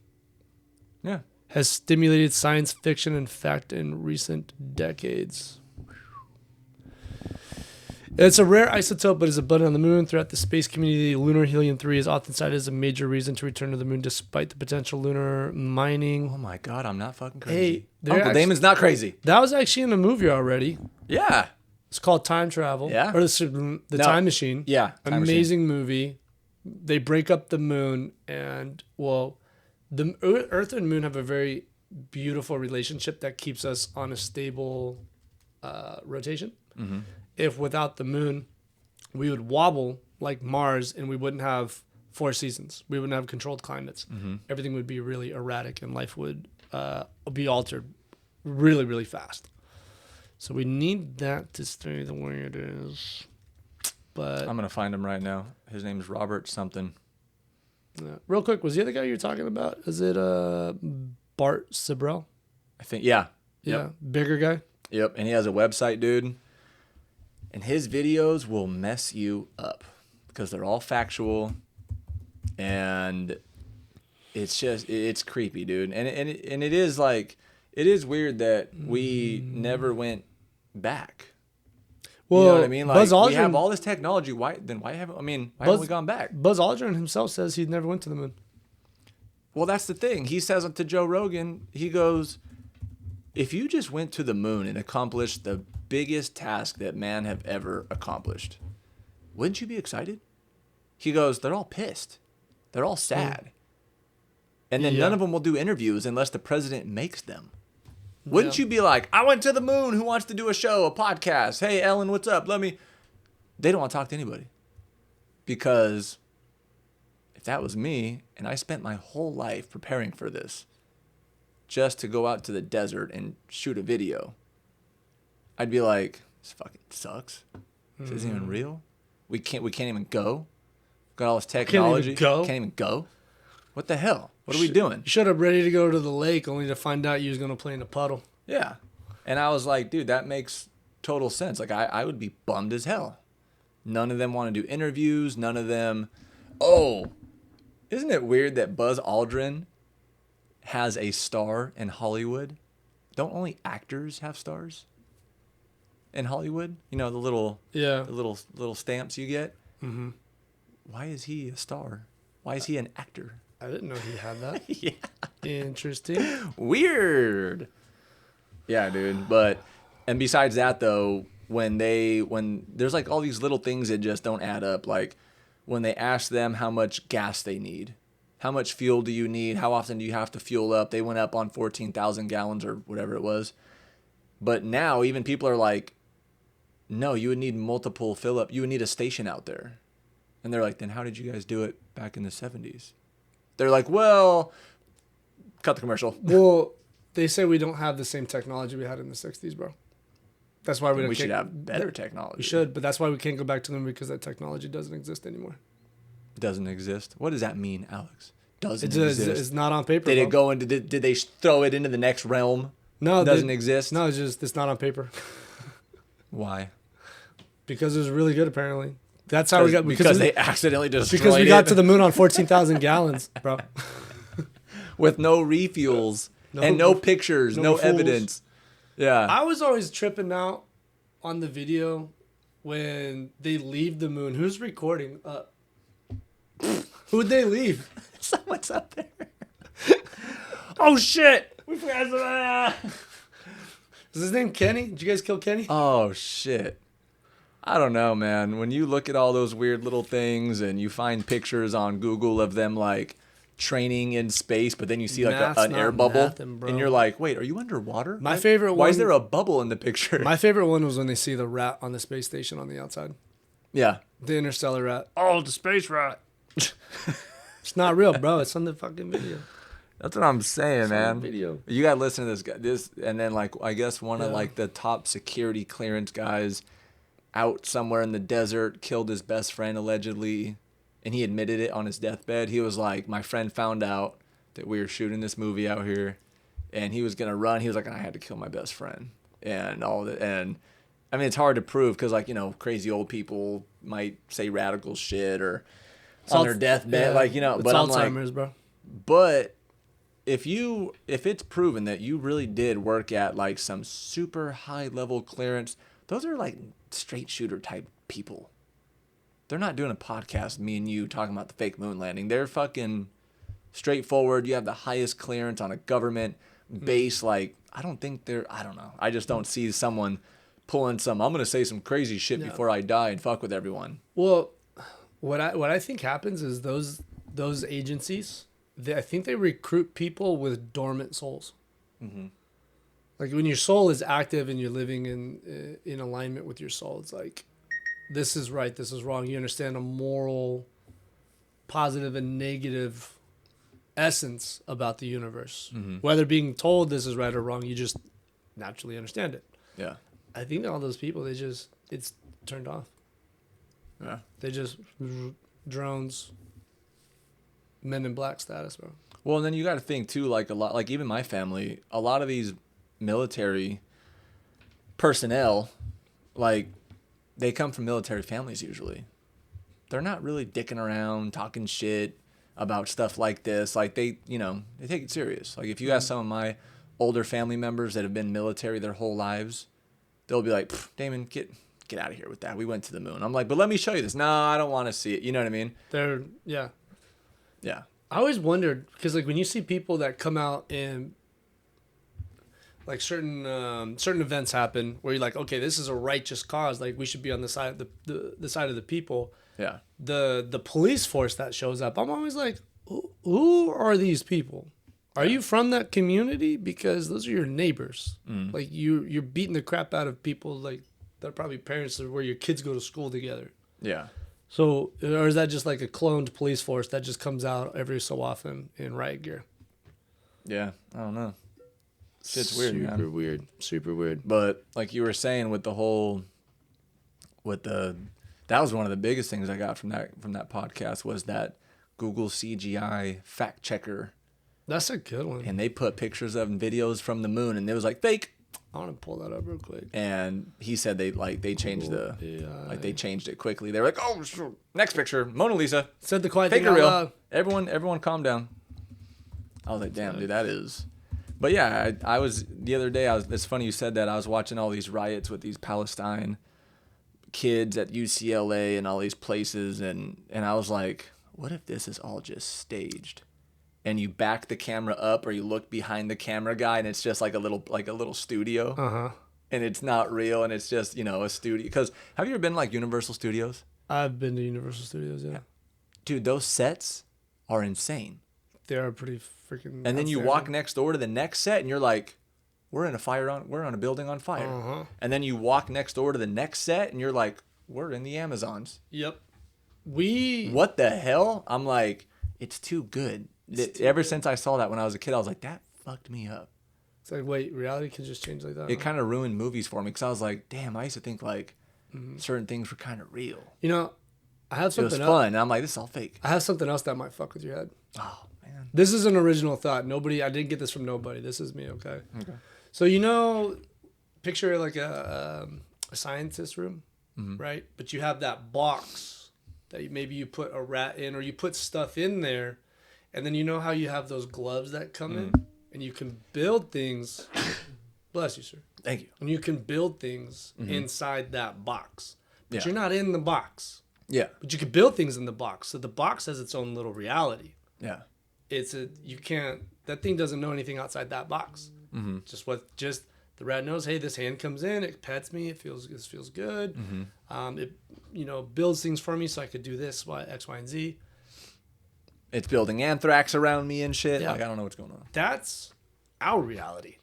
Yeah. Has stimulated science fiction and fact in recent decades. It's a rare isotope, but is abundant on the moon. Throughout the space community, lunar helium-3 is often cited as a major reason to return to the moon, despite the potential lunar mining. Oh my God, I'm not fucking crazy. Hey, they're Uncle Damon's not crazy. That was actually in a movie already. Yeah. It's called Time Travel. Yeah. Or the Time Machine. Yeah. Time Amazing movie. They break up the moon, and well, the Earth and moon have a very beautiful relationship that keeps us on a stable rotation. Mm-hmm. If without the moon, we would wobble like Mars, and we wouldn't have 4 seasons. We wouldn't have controlled climates. Mm-hmm. Everything would be really erratic, and life would be altered really, really fast. So we need that to stay the way it is. But I'm gonna find him right now. His name's Robert something. real quick, was the other guy you were talking about? Is it Bart Sibrel? I think. Yeah. Yeah, Yep. bigger guy. Yep. And he has a website, dude. And his videos will mess you up because they're all factual, and it's creepy, dude. And it is like, it is weird that we never went back. Well, you know what I mean? Like, Buzz Aldrin, we have all this technology. Why haven't we gone back? Buzz Aldrin himself says he never went to the moon. Well, that's the thing. He says to Joe Rogan, he goes, if you just went to the moon and accomplished the biggest task that man have ever accomplished, wouldn't you be excited? He goes, they're all pissed. They're all sad. And then none of them will do interviews unless the president makes them. Wouldn't you be like, I went to the moon. Who wants to do a show, a podcast? Hey, Ellen, what's up? They don't want to talk to anybody. Because if that was me, and I spent my whole life preparing for this, just to go out to the desert and shoot a video, I'd be like, this fucking sucks. This isn't even real. We can't even go. Got all this technology. Can't even go. What the hell? What are we doing? You showed up ready to go to the lake only to find out you was going to play in a puddle. Yeah. And I was like, dude, that makes total sense. Like, I would be bummed as hell. None of them want to do interviews. None of them. Oh, isn't it weird that Buzz Aldrin has a star in Hollywood? Don't only actors have stars in Hollywood? You know, the little stamps you get? Mm-hmm. Why is he a star? Why is he an actor? I didn't know he had that. Yeah. Interesting. Weird. Yeah, dude. And besides that though, when there's like all these little things that just don't add up, like when they ask them how much gas they need, how much fuel do you need, how often do you have to fuel up, they went up on 14,000 gallons or whatever it was. But now even people are like, no, you would need multiple fill up, you would need a station out there. And they're like, then how did you guys do it back in the 70s? They're like, well, cut the commercial. Well, they say we don't have the same technology we had in the 60s, bro. That's why we should have better technology. We should, but that's why we can't go back to them, because that technology doesn't exist anymore. Doesn't exist? What does that mean, Alex? Doesn't exist. It's not on paper. Did it go into? Did they throw it into the next realm? No, it doesn't exist. No, it's not on paper. Why? Because it was really good, apparently. That's how we got. Because they accidentally destroyed it. Because we got to the moon on 14,000 gallons, bro. With no refuels and no pictures, no evidence. Yeah. I was always tripping out on the video when they leave the moon. Who's recording? Who'd they leave? Someone's up there. Oh shit! We forgot somebody. Is his name Kenny? Did you guys kill Kenny? Oh shit. I don't know, man. When you look at all those weird little things and you find pictures on Google of them like training in space, but then you see like an air bubble, and you're like, wait, are you underwater? My favorite one. Why is there a bubble in the picture? My favorite one was when they see the rat on the space station on the outside. Yeah. The interstellar rat. Oh, the space rat. It's not real, bro. It's on the fucking video. That's what I'm saying, man. Video. You gotta listen to this guy. And then like I guess one of like the top security clearance guys out somewhere in the desert killed his best friend allegedly, and he admitted it on his deathbed. He was like, my friend found out that we were shooting this movie out here, and he was gonna run. He was like, I had to kill my best friend, and all that. And I mean, it's hard to prove because like, you know, crazy old people might say radical shit or on their deathbed, like, you know. It's but Alzheimer's, I'm like, bro. But if it's proven that you really did work at like some super high level clearance, those are like straight shooter type people. They're not doing a podcast, me and you talking about the fake moon landing. They're fucking straightforward. You have the highest clearance on a government base. Like, I don't know. I just don't see someone pulling I'm going to say some crazy shit before I die and fuck with everyone. Well, what I think happens is those agencies, I think they recruit people with dormant souls. Mm-hmm. Like when your soul is active and you're living in alignment with your soul, it's like, this is right, this is wrong. You understand a moral, positive and negative essence about the universe. Mm-hmm. Whether being told this is right or wrong, you just naturally understand it. Yeah. I think all those people, it's turned off. Yeah. They just drones, Men in Black status, bro. Well, and then you got to think too, like even my family, a lot of these military personnel, like they come from military families usually. They're not really dicking around, talking shit about stuff like this. Like they take it serious. Like if you ask some of my older family members that have been military their whole lives, they'll be like, Damon, get out of here with that. We went to the moon. I'm like, but let me show you this. No, I don't want to see it. You know what I mean? Yeah. I always wondered, because like when you see people that come out and like certain events happen where you're like, okay, this is a righteous cause. Like we should be on the side of the side of the people. Yeah. The police force that shows up, I'm always like, who are these people? Are you from that community? Because those are your neighbors. Like you're beating the crap out of people like that are probably parents of where your kids go to school together. Yeah. So, or is that just like a cloned police force that just comes out every so often in riot gear? Yeah, I don't know. Shit's weird, man. Super weird. But like you were saying with the whole, that was one of the biggest things I got from that podcast was that Google CGI fact checker. That's a good one. And they put pictures of and videos from the moon, and it was like fake. I want to pull that up real quick. And he said they changed they changed it quickly. They were like, oh, next picture, Mona Lisa. Said the quiet fake thing or out real. loud. Everyone calm down. I was like, damn, dude, that is. But yeah, I was the other day. It's funny you said that. I was watching all these riots with these Palestine kids at UCLA and all these places, and I was like, what if this is all just staged? And you back the camera up or you look behind the camera guy and it's just like a little studio. Uh-huh. And it's not real and it's just, a studio. Because have you ever been like Universal Studios? I've been to Universal Studios, yeah. Dude, those sets are insane. They are pretty freaking. And then you walk next door to the next set and you're like, we're on a building on fire. Uh-huh. And then you walk next door to the next set and you're like, we're in the Amazons. Yep. What the hell? I'm like, it's too good. Ever since I saw that when I was a kid, I was like, that fucked me up. It's like, wait, reality can just change like that? It kind of ruined movies for me because I was like, damn, I used to think like certain things were kind of real. I have something else. It was fun. And I'm like, this is all fake. I have something else that might fuck with your head. Oh, man. This is an original thought. I didn't get this from nobody. This is me, okay? Okay. So, picture like a scientist room, right? But you have that box that maybe you put a rat in or you put stuff in there. And then how you have those gloves that come in and you can build things. Bless you, sir. Thank you. And you can build things inside that box. But you're not in the box. Yeah. But you can build things in the box. So the box has its own little reality. Yeah. That thing doesn't know anything outside that box. Mm-hmm. Just the rat knows, hey, this hand comes in, it pets me, this feels good. Mm-hmm. It builds things for me so I could do this, X, Y, and Z. It's building anthrax around me and shit. Yeah. Like, I don't know what's going on. That's our reality.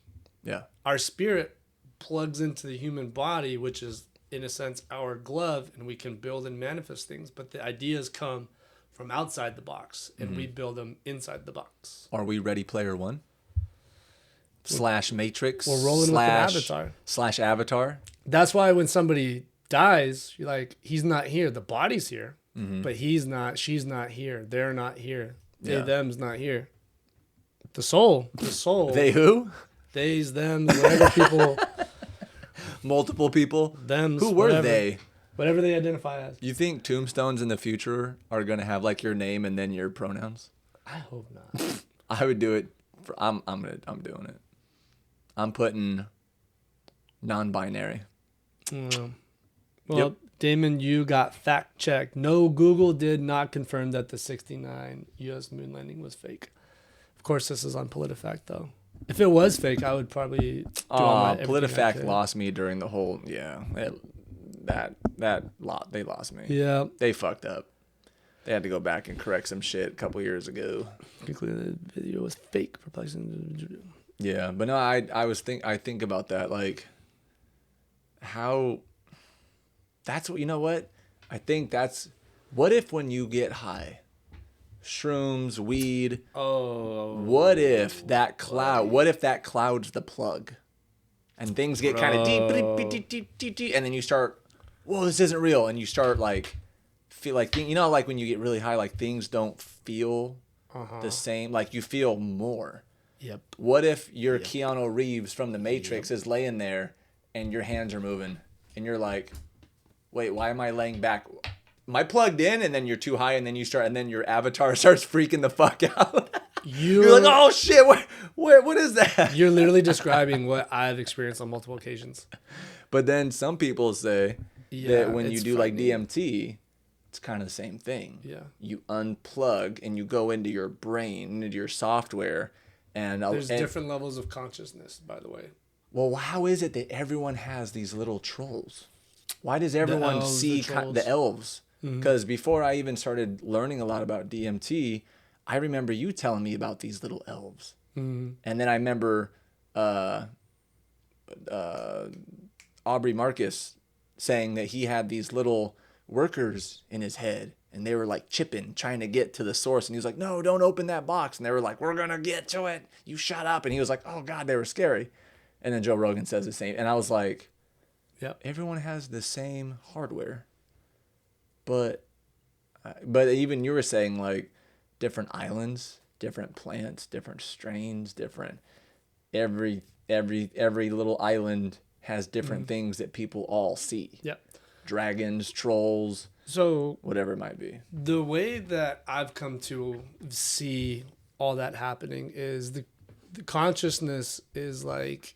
Yeah. Our spirit plugs into the human body, which is, in a sense, our glove, and we can build and manifest things. But the ideas come from outside the box, and we build them inside the box. Are we Ready Player One? / Matrix? We're rolling with an Avatar. / Avatar? That's why when somebody dies, you're like, he's not here. The body's here. But he's not, she's not here. They're not here. They, them's not here. The soul. They who? Theys, them, whatever people. Multiple people? Thems. Who were they? Whatever they identify as. You think tombstones in the future are going to have like your name and then your pronouns? I hope not. I would do it. I'm doing it. I'm putting non-binary. Well, Yep. Damon, you got fact checked. No, Google did not confirm that the 69 U.S. moon landing was fake. Of course, this is on PolitiFact, though. If it was fake, I would probably do all my everything I PolitiFact could. lost me during the whole, they lost me. Yeah. They fucked up. They had to go back and correct some shit a couple years ago. Concluded the video was fake. Perplexing. Yeah, but no, I think about that, like, how, that's what, you know what? I think that's, what if when you get high, shrooms, weed, what if that cloud's the plug? And things get kind of deep, and then you start, whoa, this isn't real. And you start, like, feel like, you know, like when you get really high, like things don't feel the same, like you feel more. Yep. What if your Keanu Reeves from The Matrix is laying there and your hands are moving and you're like, wait, why am I laying back? Am I plugged in? And then you're too high and then and then your avatar starts freaking the fuck out. You're like, oh shit, what is that? You're literally describing what I've experienced on multiple occasions. But then some people say that when you it's do like frightening. DMT, it's kind of the same thing. Yeah. You unplug and you go into your brain, into your software. And There's different levels of consciousness, by the way. Well, how is it that everyone has these little trolls? Why does everyone elves, see the trolls. the elves? Because before I even started learning a lot about DMT, I remember you telling me about these little elves. And then I remember Aubrey Marcus saying that he had these little workers in his head. And they were like chipping, trying to get to the source. And he was like, no, don't open that box. And they were like, we're going to get to it. You shut up. And he was like, oh, God, they were scary. And then Joe Rogan says the same. And I was like, Yep. everyone has the same hardware. But even you were saying like different islands, different plants, different strains, different. Every little island has different things that people all see. Yep. Dragons, trolls. So Whatever it might be. the way that I've come to see all that happening is the consciousness is like,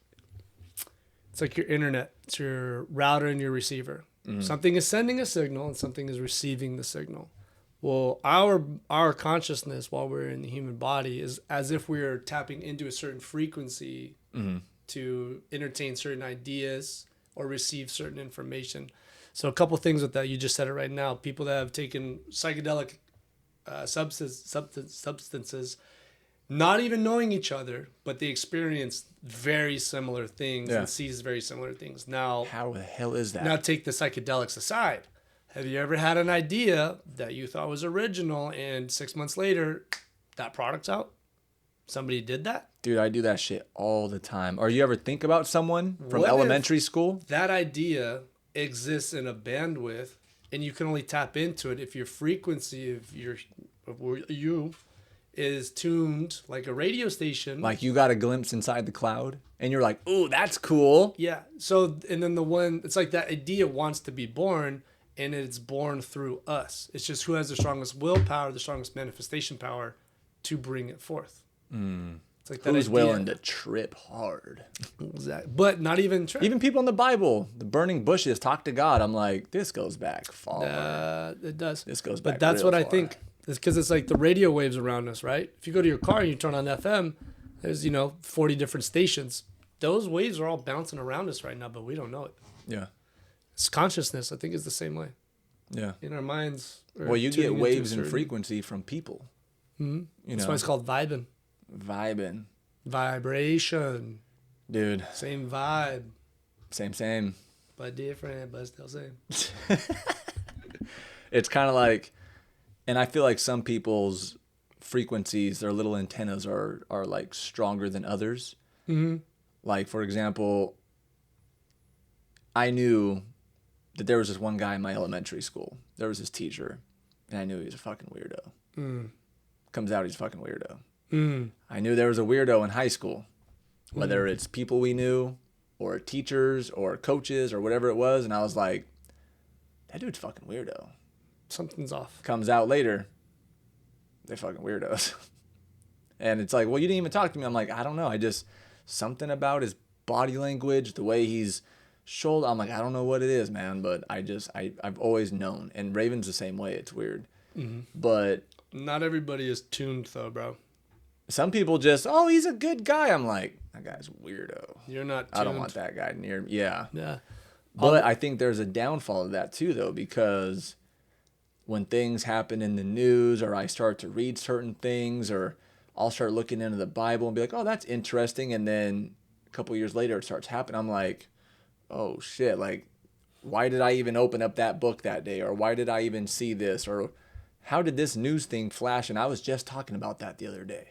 it's like your internet. It's your router and your receiver. Something is sending a signal and something is receiving the signal. Well, our consciousness while we're in the human body is as if we're tapping into a certain frequency to entertain certain ideas or receive certain information. So a couple things with that. You just said it right now. People that have taken psychedelic substances, not even knowing each other, but they experience very similar things and sees very similar things. Now, How the hell is that? now take the psychedelics aside. Have you ever had an idea that you thought was original and 6 months later, that product's out? Somebody did that? Dude, I do that shit all the time. Or you ever think about someone from What if- elementary school? That idea exists in a bandwidth and you can only tap into it if your frequency of you is tuned like a radio station. Like you got a glimpse inside the cloud and you're like, ooh, that's cool. Yeah. So, and then it's like that idea wants to be born and it's born through us. It's just who has the strongest willpower, the strongest manifestation power to bring it forth. It's like that Who's idea. willing to trip hard? Exactly. But not even trip. Even people in the Bible, the burning bushes, talk to God. I'm like, this goes back far. It does. This goes back But that's real what I far. think. It's because it's like the radio waves around us, right? If you go to your car and you turn on FM, there's 40 different stations. Those waves are all bouncing around us right now, but we don't know it. Yeah. It's consciousness. I think is the same way Yeah. in our minds. Well, you get tuning into waves a and certain- frequency from people. You That's know, why it's called vibing. vibing. Vibration. Dude, Same vibe, same. but different, but still same. It's kind of like, and I feel like some people's frequencies, their little antennas are like stronger than others. Like, for example, I knew that there was this one guy in my elementary school. There was this teacher, and I knew he was a fucking weirdo. Comes out, he's a fucking weirdo. I knew there was a weirdo in high school, whether it's people we knew or teachers or coaches or whatever it was. And I was like, that dude's fucking weirdo. Something's off. Comes out later, they're fucking weirdos. And it's like, well, you didn't even talk to me. I'm like, I don't know. Something about his body language, the way he's shoulder. I'm like, I don't know what it is, man, but I've always known. And Raven's the same way. It's weird. But Not everybody is tuned though, bro. some people just, oh, he's a good guy. I'm like, that guy's a weirdo. You're not tuned. I don't want that guy near me. Yeah. Yeah. But I think there's a downfall of that too, though, because when things happen in the news or I start to read certain things or I'll start looking into the Bible and be like, oh, that's interesting. And then a couple years later it starts happening. I'm like, oh, shit. Like, why did I even open up that book that day? Or why did I even see this? Or how did this news thing flash? And I was just talking about that the other day.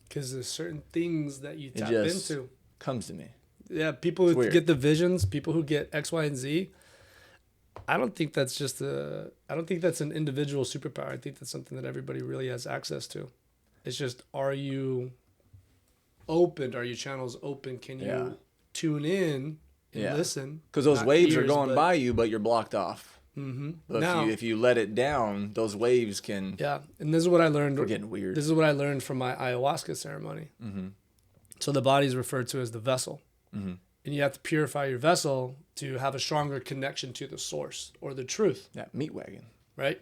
Because there's certain things that you It tap just into. comes to me. Yeah, people who weird. get the visions, people who get X, Y, and Z. I don't think that's I don't think that's an individual superpower. I think that's something that everybody really has access to. It's just, are you open? Are your channels open? Can you tune in and listen? Because those Not waves are ears, going but- by you, but you're blocked off. Mm-hmm. But Now, if you let it down, those waves can. yeah, and this is what I learned. We're getting weird. This is what I learned from my ayahuasca ceremony. So the body is referred to as the vessel. And you have to purify your vessel to have a stronger connection to the source or the truth, Yeah, meat wagon. right?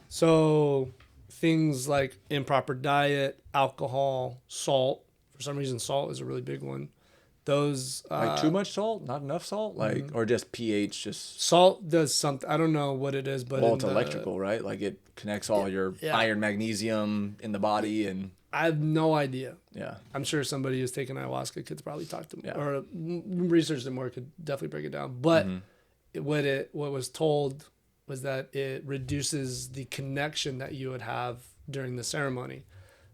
So things like improper diet, alcohol, salt. For some reason, salt is a really big one. Those Like too much salt, not enough salt, like Mm-hmm. or just pH. Just salt does something. I don't know what it is, but well, in it's the- electrical, right? Like it connects all your yeah. iron, magnesium in the body, and I have no idea. yeah, I'm sure somebody who's taken ayahuasca could probably talk to me Yeah. or research it more, could definitely break it down. But what was told was that it reduces the connection that you would have during the ceremony.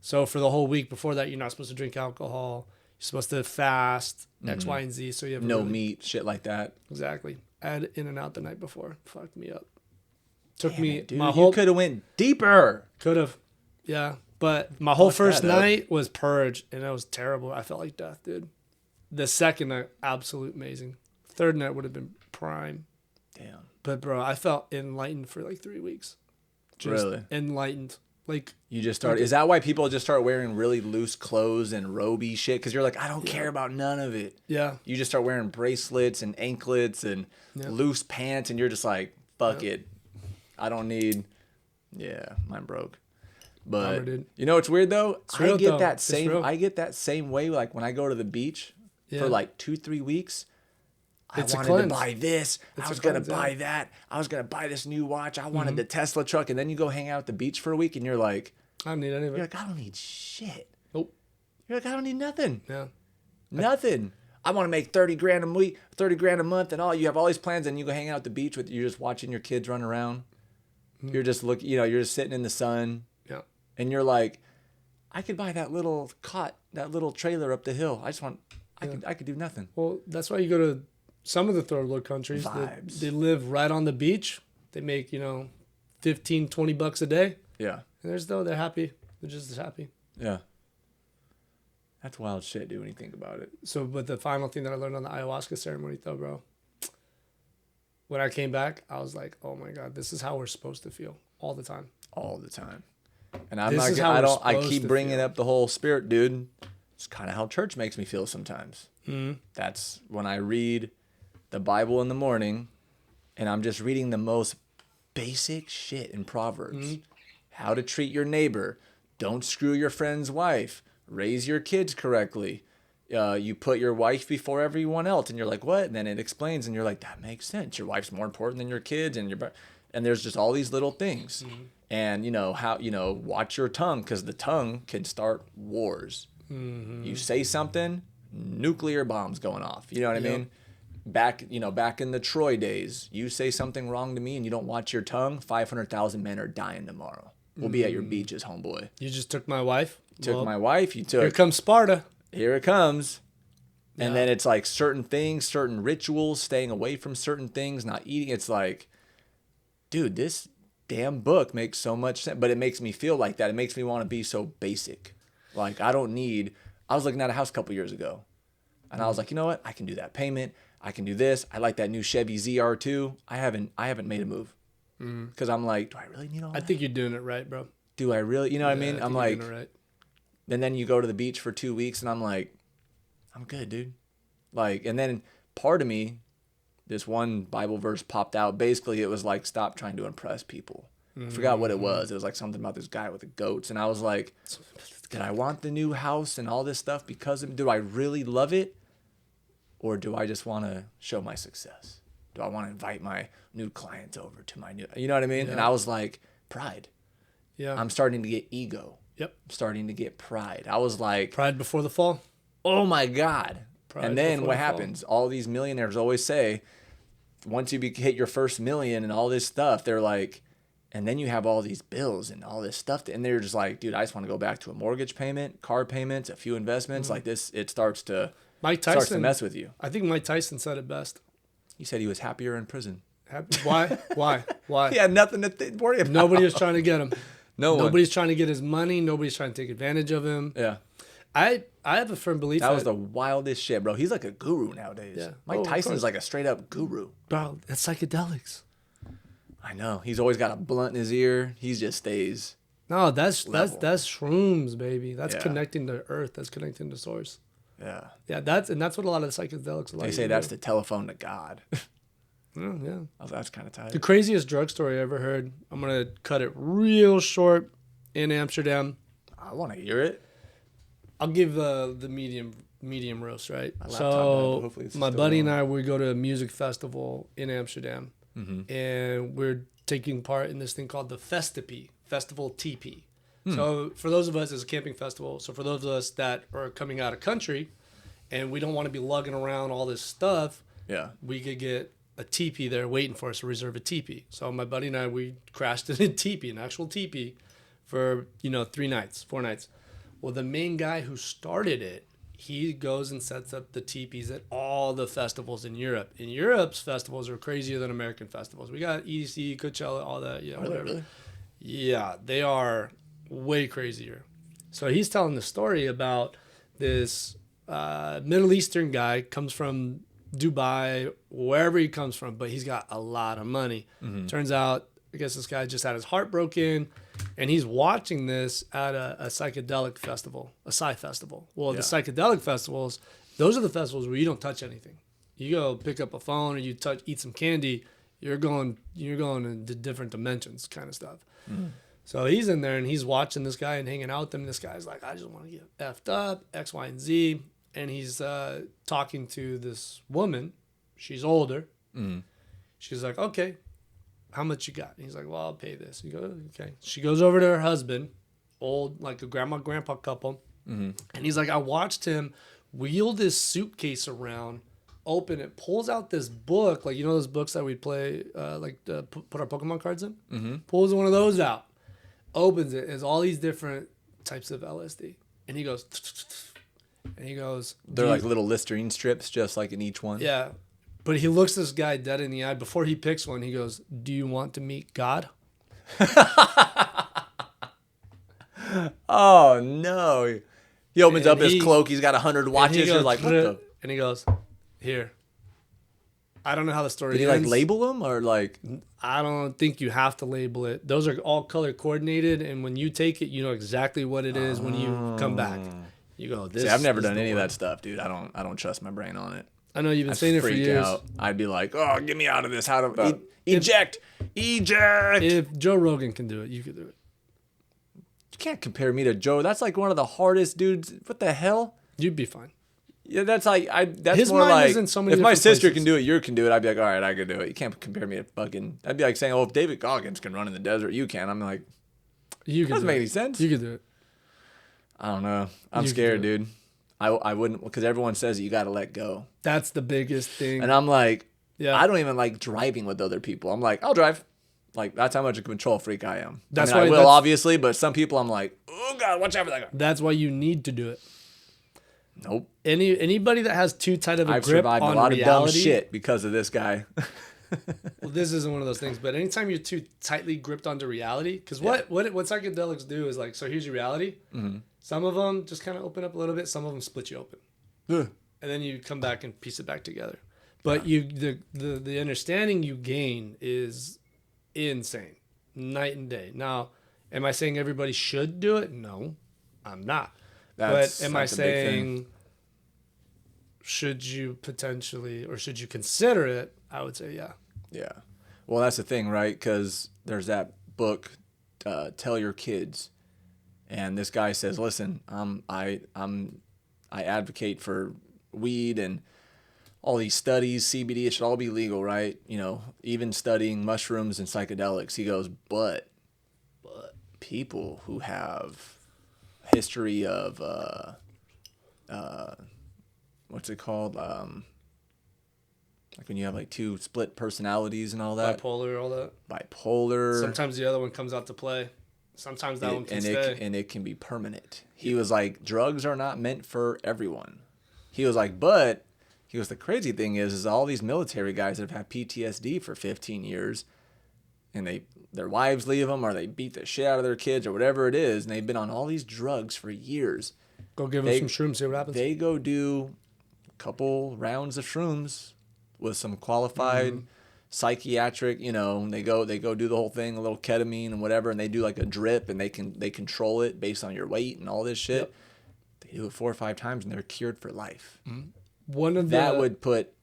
So for the whole week before that, you're not supposed to drink alcohol. You're supposed to fast X, Y, and Z. So you have no really- meat, shit like that. Exactly. I had In and Out the night before. Fucked me up. Took Damn me it, dude, my you whole could have went deeper. could have. Yeah. But my whole Fuck first that up. night was purge, and it was terrible. I felt like death, dude. The second night, absolute amazing. Third night would have been prime. Damn. But bro, I felt enlightened for like 3 weeks. Just Really? enlightened. Like, You just start. Is that why people just start wearing really loose clothes and roby shit? Because you're like, I don't care about none of it. yeah. You just start wearing bracelets and anklets and Yeah. loose pants, and you're just like, fuck it. I don't need. Yeah, mine broke. But Bummer, dude. you know what's weird though? It's real, I get though. that It's same. real. I get that same way. Like when I go to the beach Yeah. for like 2-3 weeks. It's a I wanted to cleanse. buy this. It's I a was gonna cleanse, yeah. buy that. I was gonna buy this new watch. I wanted the Tesla truck, and then you go hang out at the beach for a week, and you're like, I don't need any of you're it. like, I don't need shit. Nope. You're like, I don't need nothing. Yeah. Nothing. I want to make 30 grand a week, 30 grand a month, and all. You have all these plans, and you go hang out at the beach with. You're just watching your kids run around. You're just you're just sitting in the sun, Yeah. and you're like, I could buy that little cot, that little trailer up the hill. I just want. I could do nothing. Well, that's why you go to some of the third world countries. Vibes. They live right on the beach. They make, $15-20 a day. Yeah. And they're happy. They're just as happy. Yeah. That's wild shit, dude, when you think about it. So, but the final thing that I learned on the ayahuasca ceremony, though, bro, when I came back, I was like, oh my God, this is how we're supposed to feel all the time. All the time. And I'm This not is gonna, how I we're don't I supposed keep to bringing feel. up the whole spirit, dude. It's kind of how church makes me feel sometimes. Mm-hmm. That's when I read the Bible in the morning and I'm just reading the most basic shit in Proverbs. Mm-hmm. How to treat your neighbor. Don't screw your friend's wife. Raise your kids correctly. You put your wife before everyone else, and you're like, what? And then it explains, and you're like, that makes sense. Your wife's more important than your kids, and there's just all these little things. Mm-hmm. And watch your tongue, because the tongue can start wars. Mm-hmm. You say something, nuclear bombs going off. You know what I Yep. mean? Back in the Troy days, you say something wrong to me and you don't watch your tongue, 500,000 men are dying tomorrow. We'll be at your beaches, homeboy. You just took my wife. Took Well, my wife, you Here took, comes Sparta. here it comes. And Yeah. then it's like certain things, certain rituals, staying away from certain things, not eating. It's like, dude, this damn book makes so much sense, but it makes me feel like that. It makes me want to be so basic. Like I was looking at a house a couple years ago and I was like, you know what? I can do that payment. I can do this. I like that new Chevy ZR2. I haven't made a move because I'm like, do I really need all I that? think you're doing it right, bro. Do I really? You know what I mean? Yeah, I'm think like, you're doing it right. and then you go to the beach for 2 weeks and I'm like, I'm good, dude. Like, and then part of me this one Bible verse popped out. Basically, it was like, stop trying to impress people. I forgot what it was. It was like something about this guy with the goats. And I was like, did I want the new house and all this stuff because of, do I really love it? Or do I just want to show my success? Do I want to invite my new clients over to my new, you know what I mean? Yeah. And I was like, pride. Yeah. I'm starting to get ego. Yep. I'm starting to get pride. I was like, Pride before the fall. oh my God. Pride And then before what the fall. happens? All these millionaires always say, once you hit your first million and all this stuff, they're like, and then you have all these bills and all this stuff. And they're just like, dude, I just want to go back to a mortgage payment, car payments, a few investments. Like this, it starts to mess with you. I think Mike Tyson said it best. He said he was happier in prison. Why? Why? He had nothing to worry about. Nobody was trying to get him. Nobody's trying to get his money. Nobody's trying to take advantage of him. Yeah. I have a firm belief That was the wildest shit, bro. He's like a guru nowadays. Yeah. Mike Oh, of Tyson is course. like a straight up guru. bro. That's psychedelics. I know. He's always got a blunt in his ear. He just stays. No, that's Level. that's shrooms, baby. That's Yeah. connecting to earth. That's connecting to source. Yeah. Yeah, that's what a lot of the psychedelics are like. They say that's the telephone to God. Yeah. Oh, that's kind of tight. The craziest drug story I ever heard. I'm gonna cut it real short. In Amsterdam, I want to hear it. I'll give the medium roast, right? My laptop died, but So hopefully it's my still buddy and going. I, we go to a music festival in Amsterdam, and we're taking part in this thing called the Festival TP. So for those of us, it's a camping festival. So for those of us that are coming out of country, and we don't want to be lugging around all this stuff, Yeah. we could get a teepee there waiting for us to reserve a teepee. So my buddy and I, we crashed in a teepee, an actual teepee, for 4 nights. Well, the main guy who started it, he goes and sets up the teepees at all the festivals in Europe. And Europe's festivals are crazier than American festivals. We got EDC, Coachella, all that, whatever. Really? Yeah, they are way crazier. So he's telling the story about this Middle Eastern guy, comes from Dubai, wherever he comes from, but he's got a lot of money. Turns out, I guess this guy just had his heart broken, and he's watching this at a psychedelic festival, a Psy festival. Well, the psychedelic festivals, those are the festivals where you don't touch anything. You go pick up a phone or you eat some candy, you're going into different dimensions kind of stuff. So he's in there and he's watching this guy and hanging out with him. This guy's like, I just want to get effed up, X, Y, and Z. And he's talking to this woman. She's older. She's like, okay, how much you got? And he's like, well, I'll pay this. He goes, okay. She goes over to her husband, old, like a grandpa couple. And he's like, I watched him wheel this suitcase around, open it, pulls out this book, like, those books that we play, put our Pokemon cards in? Pulls one of those out, opens it, has all these different types of LSD. And he goes, They're like little Listerine strips, just like in each one. yeah. But he looks this guy dead in the eye. Before he picks one, he goes, do you want to meet God? Oh, no. He opens And up his he- cloak. He's got 100 watches. You're like, what the? And he goes, here. I don't know how the story Did he ends. like label them or like? I don't think you have to label it. Those are all color coordinated, and when you take it, you know exactly what it is when you come back. You go, this. See, I've never is done the any of one. that stuff, dude. I don't trust my brain on it. I know you've been I'd saying it for freak years. out. I'd be like, oh, get me out of this. How to eject. If Joe Rogan can do it, you can do it. You can't compare me to Joe. That's like one of the hardest dudes. What the hell? You'd be fine. Yeah, that's like that's His more mind like is in so many if my different sister places. can do it, you can do it. I'd be like, all right, I can do it. You can't compare me to fucking. I'd be like saying, oh, if David Goggins can run in the desert, you can. I'm like, You can doesn't do make it. any sense. You can do it. I don't know. I'm You can scared, do it. dude. I wouldn't, because everyone says you got to let go, That's the biggest thing. and I'm like, Yeah. I don't even like driving with other people. I'm like, I'll drive. Like that's how much a control freak I am. That's I mean, why I will that's- obviously, but some people I'm like, oh god, watch out for that guy. That's why you need to do it. Nope. Anybody that has too tight of a I've grip survived on a lot reality, of dumb shit because of this guy. Well, this isn't one of those things, but anytime you're too tightly gripped onto reality, because what psychedelics do is like, so here's your reality. Some of them just kind of open up a little bit. Some of them split you open, and then you come back and piece it back together. But the understanding you gain is insane, night and day. Now, am I saying everybody should do it? No, I'm not. But am I that's a big thing. saying should you potentially, or should you consider it? I would say, yeah. Yeah. Well, that's the thing, right? Because there's that book, Tell Your Kids, and this guy says, "Listen, I advocate for weed and all these studies, CBD. It should all be legal, right? You know, even studying mushrooms and psychedelics." He goes, "But people who have a history of what's it called? Like when you have like two split personalities and all that. Bipolar, all that. Bipolar. Sometimes the other one comes out to play. Sometimes that one can stay. And it can be permanent. He was like, drugs are not meant for everyone. He was like, but he goes, the crazy thing is all these military guys that have had PTSD for 15 years, and their wives leave them, or they beat the shit out of their kids, or whatever it is, and they've been on all these drugs for years. Go give them some shrooms, see what happens. They go do a couple rounds of shrooms with some qualified psychiatric, you know, they go do the whole thing, a little ketamine and whatever, and they do like a drip, and they control it based on your weight and all this shit. Yep. They do it 4 or 5 times, and they're cured for life. Mm-hmm. That would put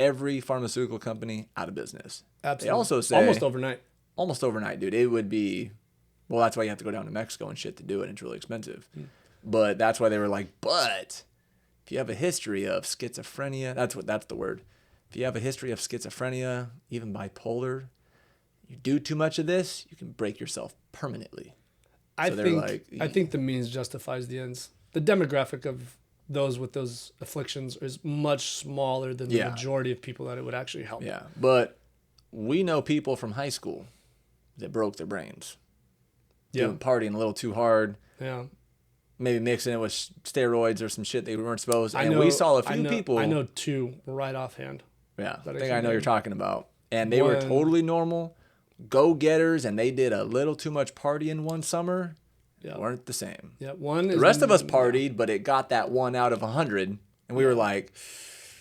every pharmaceutical company out of business. Absolutely. They also say almost overnight, dude. It would be, well, that's why you have to go down to Mexico and shit to do it. And it's really expensive. But that's why they were like, but if you have a history of schizophrenia, that's the word. If you have a history of schizophrenia, even bipolar, you do too much of this, you can break yourself permanently. I think the means justifies the ends. The demographic of those with those afflictions is much smaller than the majority of people that it would actually help. Yeah, but we know people from high school that broke their brains. Doing partying a little too hard. Yeah. Maybe mixing it with steroids or some shit they weren't supposed to. And we saw a few people. I know 2 right offhand. Yeah, I think I know you're talking about. And they were totally normal, go-getters, and they did a little too much partying one summer. Yeah. Weren't the same. Yeah, the rest of us partied, but it got that 1 out of 100, and we were like,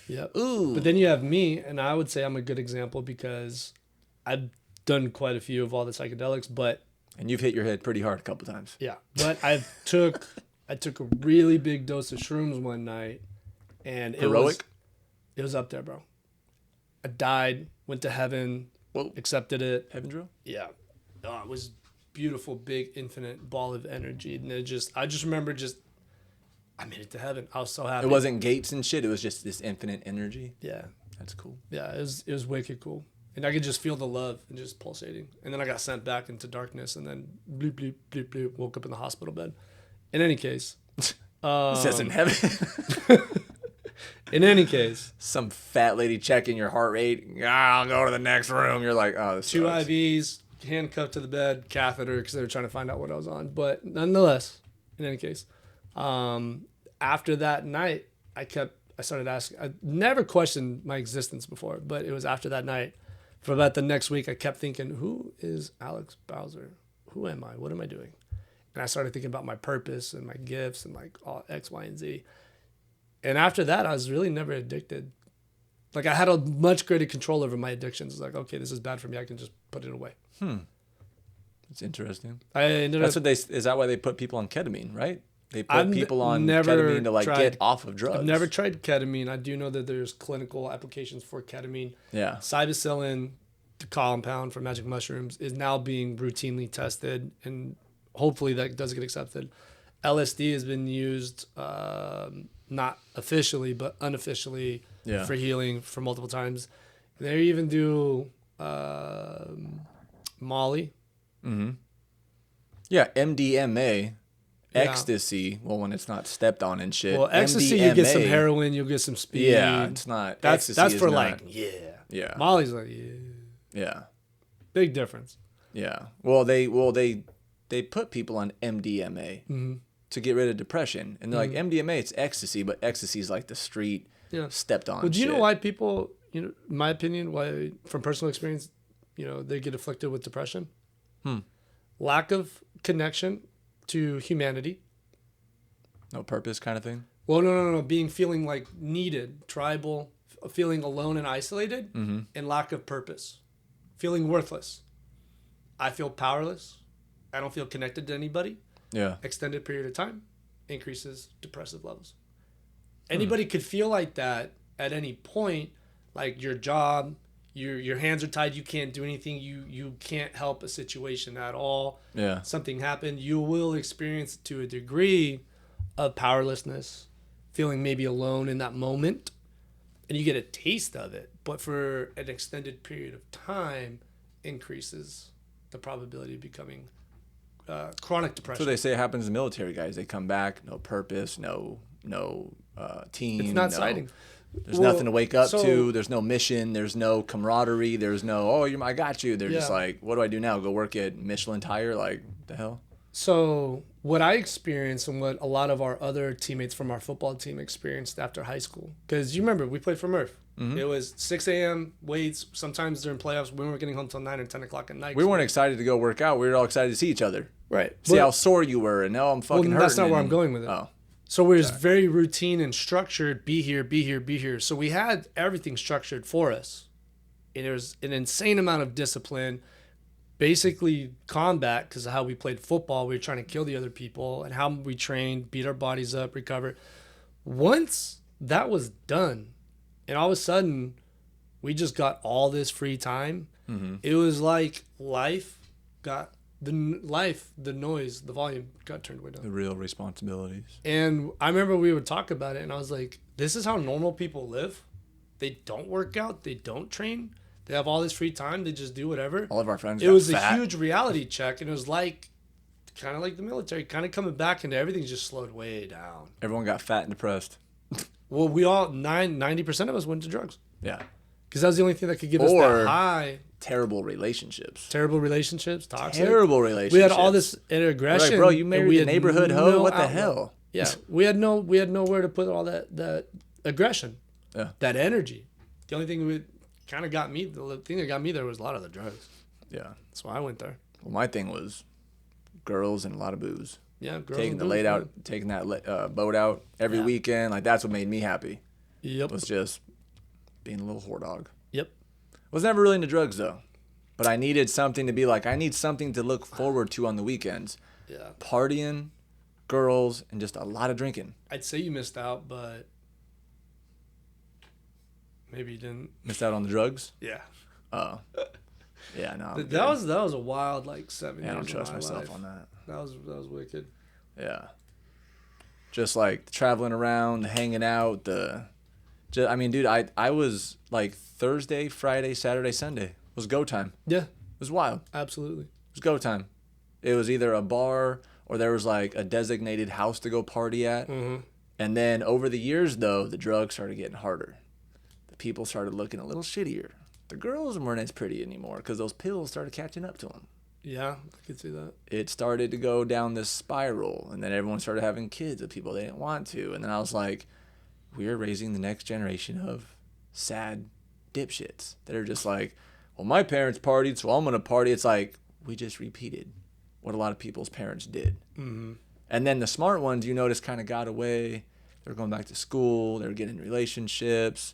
yeah, ooh. But then you have me, and I would say I'm a good example because I've done quite a few of all the psychedelics, but and you've hit your head pretty hard a couple times. Yeah, but I took a really big dose of shrooms one night, and it was up there, bro. I died, went to heaven, accepted it. Heaven drill? Yeah. Oh, it was beautiful, big, infinite ball of energy. And I just remember I made it to heaven. I was so happy. It wasn't gates and shit. It was just this infinite energy. Yeah. That's cool. Yeah, it was wicked cool. And I could just feel the love and just pulsating. And then I got sent back into darkness, and then bloop, bloop, bloop, bloop, woke up in the hospital bed. In any case. It says in heaven. In any case. Some fat lady checking your heart rate. I'll go to the next room. You're like, oh, this 2 sucks. IVs, handcuffed to the bed, catheter, because they were trying to find out what I was on. But nonetheless, in any case, after that night, I started asking. I never questioned my existence before, but it was after that night. For about the next week, I kept thinking, who is Alex Bowser? Who am I? What am I doing? And I started thinking about my purpose and my gifts and like all X, Y, and Z. And after that, I was really never addicted. Like I had a much greater control over my addictions. It's like, okay, this is bad for me. I can just put it away. That's interesting. Is that why they put people on ketamine, right? They put people on ketamine to get off of drugs. I've never tried ketamine. I do know that there's clinical applications for ketamine. Yeah. Psilocybin, the compound for magic mushrooms, is now being routinely tested, and hopefully that does get accepted. LSD has been used, not officially, but unofficially for healing for multiple times. And they even do Molly. Mm-hmm. Yeah, MDMA. Ecstasy, well, when it's not stepped on and shit. Well, ecstasy, MDMA, you get some heroin, you'll get some speed. Yeah, it's not. That's for like, yeah. Molly's like, yeah. Big difference. Yeah. Well, they put people on MDMA to get rid of depression, and they're like, MDMA, it's ecstasy, but ecstasy is like the street stepped on. Well, do you know why people? In my opinion, why from personal experience, they get afflicted with depression. Lack of connection to humanity. No purpose kind of thing? Well, no. Feeling like needed, tribal, feeling alone and isolated, and lack of purpose. Feeling worthless. I feel powerless. I don't feel connected to anybody. Yeah. Extended period of time increases depressive levels. Anybody could feel like that at any point, like your job, your hands are tied, you can't do anything, you can't help a situation at all. Yeah. Something happened, you will experience to a degree of powerlessness, feeling maybe alone in that moment, and you get a taste of it, but for an extended period of time increases the probability of becoming chronic depression. So they say it happens to military guys. They come back, no purpose, no team. It's not no, exciting. There's Well, nothing to wake up so- to. There's no mission. There's no camaraderie. There's no, I got you. They're just Yeah. like, what do I do now? Go work at Michelin Tire? Like, the hell? So what I experienced and what a lot of our other teammates from our football team experienced after high school, because you remember we played for Murph. It was 6 a.m. weights. Sometimes during playoffs, we weren't getting home till 9 or 10 o'clock at night. We weren't excited to go work out. We were all excited to see each other. Right. See how sore you were, and now I'm fucking hurting. That's not where I'm going with it. Oh. So we're just very routine and structured. Be here, be here, be here. So we had everything structured for us. And there was an insane amount of discipline, basically combat, because of how we played football. We were trying to kill the other people, and how we trained, beat our bodies up, recover. Once that was done, and all of a sudden, we just got all this free time. It was like life got the noise, the volume got turned way down. The real responsibilities. And I remember we would talk about it, and I was like, this is how normal people live. They don't work out. They don't train. They have all this free time. They just do whatever. All of our friends It got was fat. a huge reality check, and it was like, kind of like the military, kind of coming back into everything's just slowed way down. Everyone got fat and depressed. Well, we all, 90% of us went to drugs. Yeah. Because that was the only thing that could give us Or that high. Terrible relationships. Terrible relationships, toxic. Terrible relationships. We had all this aggression. We're like, bro, you and married we the had neighborhood hoe? no What the outlet. hell? Yeah, we had nowhere to put all that aggression, that energy. The only thing the thing that got me there was a lot of the drugs. Yeah. That's why I went there. Well, my thing was girls and a lot of booze. Yeah, girls Taking and the booze, late man. out, taking that boat out every weekend. Like, that's what made me happy. Yep. Was just being a little whore dog. Yep. Was never really into drugs though, but I needed something to be like. I need something to look forward to on the weekends. Yeah. Partying, girls, and just a lot of drinking. I'd say you missed out, but maybe you didn't. Missed out on the drugs. Yeah. Oh. Yeah, no. I'm good. That was a wild 7 years. I don't trust of my myself life. on that. That was wicked. Yeah. Just like traveling around, hanging out, I mean, dude, I was like Thursday, Friday, Saturday, Sunday was go time. Yeah, It was wild. absolutely. It was go time. It was either a bar or there was like a designated house to go party at. Mm-hmm. And then over the years, though, the drugs started getting harder. The people started looking a little shittier. The girls weren't as pretty anymore because those pills started catching up to them. Yeah, I could see that. It started to go down this spiral, and then everyone started having kids with people they didn't want to. And then I was like, we're raising the next generation of sad dipshits that are just like, well, my parents partied, so I'm going to party. It's like, we just repeated what a lot of people's parents did. Mm-hmm. And then the smart ones, you notice, kind of got away. They're going back to school. They're getting in relationships.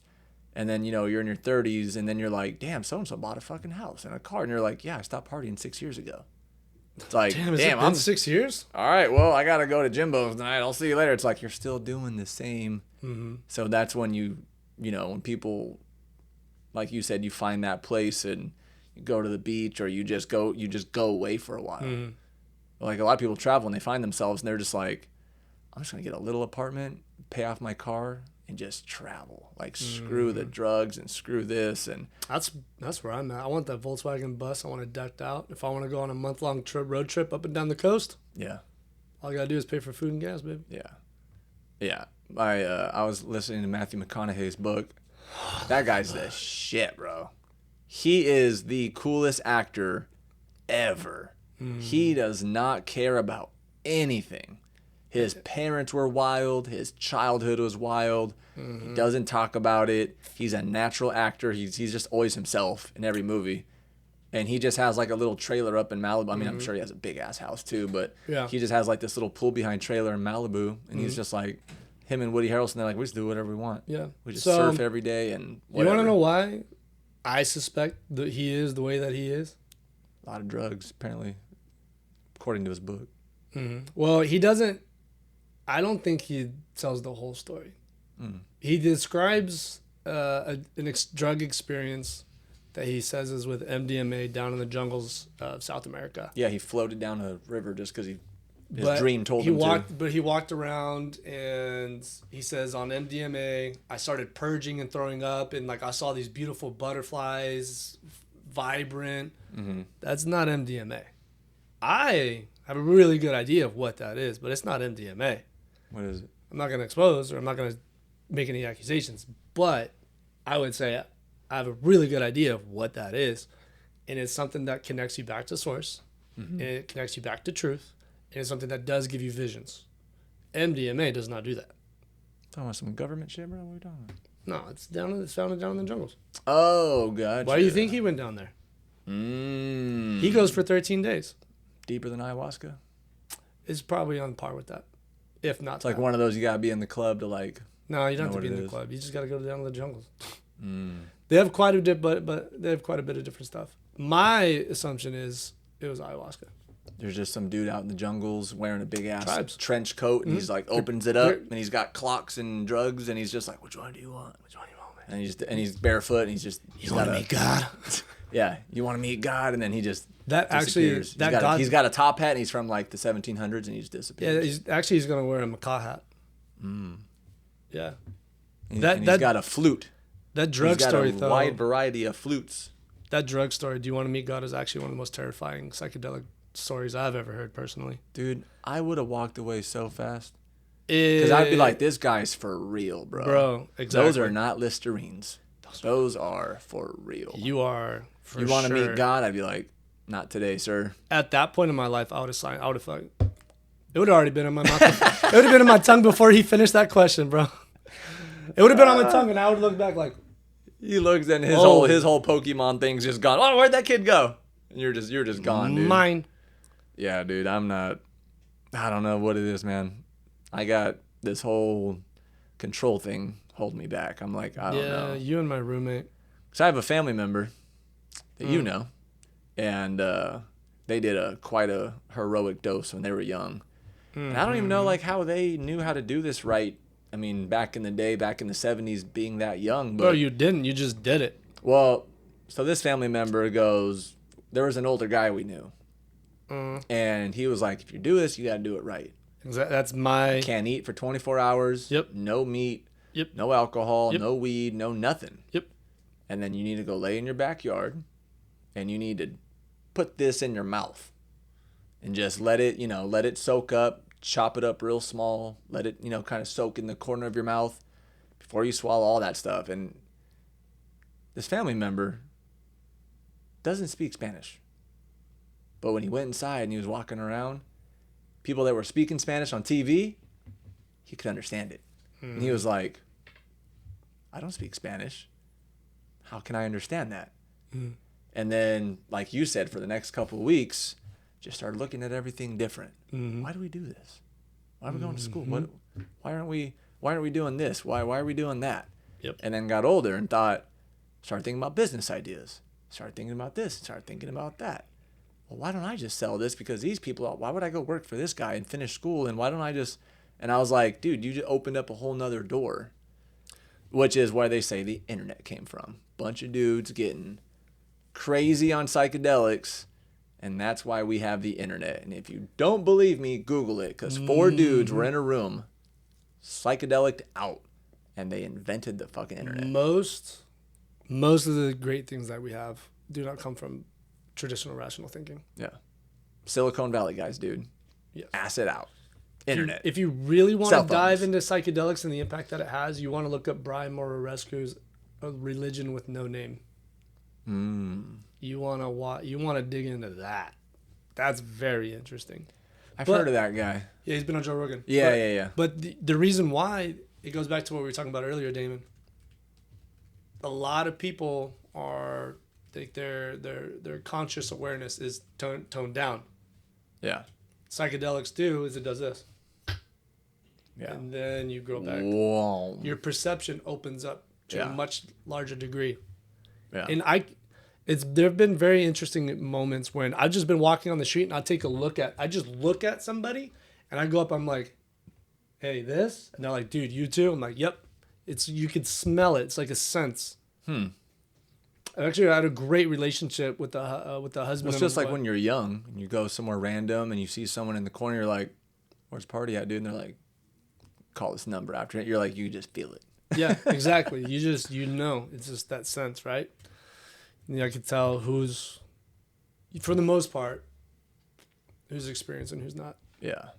And then, you're in your 30s, and then you're like, damn, so-and-so bought a fucking house and a car. And you're like, yeah, I stopped partying 6 years ago. It's like, Damn, has it damn, been I'm 6 years? all right, well, I got to go to Jimbo's tonight. I'll see you later. It's like you're still doing the same. Mm-hmm. So that's when when people, like you said, you find that place and you go to the beach or you just go away for a while. Mm-hmm. Like a lot of people travel and they find themselves and they're just like, I'm just going to get a little apartment, pay off my car, and just travel. Like, screw the drugs and screw this. And That's where I'm at. I want that Volkswagen bus. I want it decked out. If I want to go on a month-long road trip up and down the coast, yeah. all I got to do is pay for food and gas, baby. Yeah. Yeah. I was listening to Matthew McConaughey's book. That guy's the shit, bro. He is the coolest actor ever. He does not care about anything. His parents were wild. His childhood was wild. He doesn't talk about it. He's a natural actor. He's just always himself in every movie. And he just has like a little trailer up in Malibu. I mean, I'm sure he has a big ass house too, but Yeah. he just has like this little pool behind trailer in Malibu. And he's just like, him and Woody Harrelson, they're like, we just do whatever we want. Yeah. We just So, surf every day and whatever. You want to know why I suspect that he is the way that he is? A lot of drugs, apparently, according to his book. Mm-hmm. Well, he doesn't. I don't think he tells the whole story. He describes drug experience that he says is with MDMA down in the jungles of South America. Yeah, he floated down a river just because his But dream told he him walked, to. But he walked around, and he says on MDMA, I started purging and throwing up, and like I saw these beautiful butterflies, vibrant. That's not MDMA. I have a really good idea of what that is, but it's not MDMA. What is it? I'm not going to expose, or I'm not going to make any accusations, but I would say I have a really good idea of what that is, and it's something that connects you back to source, and it connects you back to truth, and it's something that does give you visions. MDMA does not do that. Talking about some government shit, bro? What are we talking about? No, it's found down in the jungles. Oh, gotcha. Why do you think he went down there? He goes for 13 days. Deeper than ayahuasca? It's probably on par with that, if not. It's like one of those you gotta be in the club to like. No, you don't know have to be what in it the is. club. You just got to go down to the jungles. They have quite a bit, but they have quite a bit of different stuff. My assumption is it was ayahuasca. There's just some dude out in the jungles wearing a big ass Tribes. trench coat, and he's like opens it up, and he's got clocks and drugs, and he's just like, "Which one do you want? Which one do you want, man?" And he's barefoot, and he's want to meet God? Yeah, you want to meet God, and then he just That actually, disappears. that he's got God, he's got a top hat, and he's from like the 1700s, and he just yeah, disappears. he's gonna wear a macaw hat. Yeah, And that- he's that- got a flute. that drug He's got story a though. wide variety of flutes. That drug story, "Do You Want to Meet God?" is actually one of the most terrifying psychedelic stories I've ever heard personally. Dude, I would have walked away so fast. Because I'd be like, this guy's for real, bro. Bro, exactly. Those are not Listerines. Those are for real. You are. For You want to sure. meet God? I'd be like, not today, sir. At that point in my life, I would have signed. I would have fucking. It would have already been in my mouth. It would have been in my tongue before he finished that question, bro. It would have been on my tongue, and I would look back like, He looks and his Oh. whole Pokemon thing's just gone. Oh, where'd that kid go? And you're just gone, dude. mine. Yeah, dude. I don't know what it is, man. I got this whole control thing holding me back. I'm like, I don't know. You and my roommate. So I have a family member that you know, and they did quite a heroic dose when they were young. And I don't even know like how they knew how to do this right. I mean, back in the day, back in the 70s, being that young. But, Bro, you didn't. You just did it. well, so this family member goes, there was an older guy we knew. And he was like, if you do this, you got to do it right. That's my. Can't eat for 24 hours. Yep. No meat. Yep. No alcohol. Yep. No weed. No nothing. Yep. And then you need to go lay in your backyard, and you need to put this in your mouth and just let it soak up, chop it up real small, let it, kind of soak in the corner of your mouth before you swallow all that stuff. And this family member doesn't speak Spanish. But when he went inside and he was walking around, people that were speaking Spanish on TV, he could understand it. And he was like, I don't speak Spanish. How can I understand that? And then, like you said, for the next couple of weeks, just started looking at everything different. Why do we do this? Why are we going to school? Why aren't we doing this? Why are we doing that? Yep. And then got older and started thinking about business ideas. Started thinking about this. Started thinking about that. Well, why don't I just sell this? Because these people, why would I go work for this guy and finish school? And why don't I just, and I was like, dude, you just opened up a whole nother door, which is where they say the internet came from. Bunch of dudes getting crazy on psychedelics, and that's why we have the internet. And if you don't believe me, Google it, because 4 dudes were in a room, psychedelic out, and they invented the fucking internet. Most of the great things that we have do not come from traditional rational thinking. Yeah. Silicon Valley guys, dude. Yes. Ass it out. Internet. If you really want Cell to dive phones. into psychedelics and the impact that it has, you want to look up Brian Mororescu's A Religion with No Name. You want to dig into that. That's very interesting. I've But- heard of that guy. Yeah, he's been on Joe Rogan. Yeah. But the reason why, it goes back to what we were talking about earlier, Damon. A lot of people are, like, their conscious awareness is toned down. Yeah. Psychedelics is it does this. Yeah. And then you grow back. Whoa. Your perception opens up to a Yeah. much larger degree. Yeah. And there have been very interesting moments when I've just been walking on the street and I just look at somebody and I go up, I'm like, hey, this? And they're like, dude, you too? I'm like, yep. You could smell it. It's like a sense. Actually, I had a great relationship with the husband. Well, it's and just the like wife. when you're young and you go somewhere random and you see someone in the corner, you're like, where's party at, dude? And they're like, call this number after it. You're like, you just feel it. Yeah, exactly. You know, it's just that sense, right? And I could tell who's, for the most part, who's experienced and who's not. Yeah.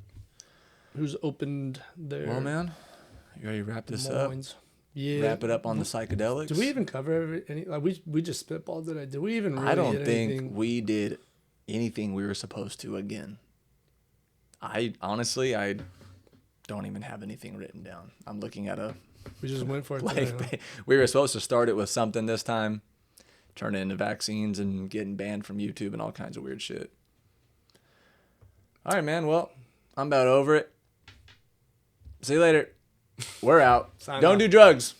Who's opened their Well, man, you ready to wrap this up? minds. Yeah. Wrap it up on the psychedelics? Did we even cover any? Like we just spitballed it. Did we even really I don't hit think anything? we did anything we were supposed to again. I honestly don't even have anything written down. I'm looking at a We just went for it. blank Today, huh? page. We were supposed to start it with something this time, turn it into vaccines and getting banned from YouTube and all kinds of weird shit. All right, man. Well, I'm about over it. See you later. We're out. Sign Don't off. do drugs.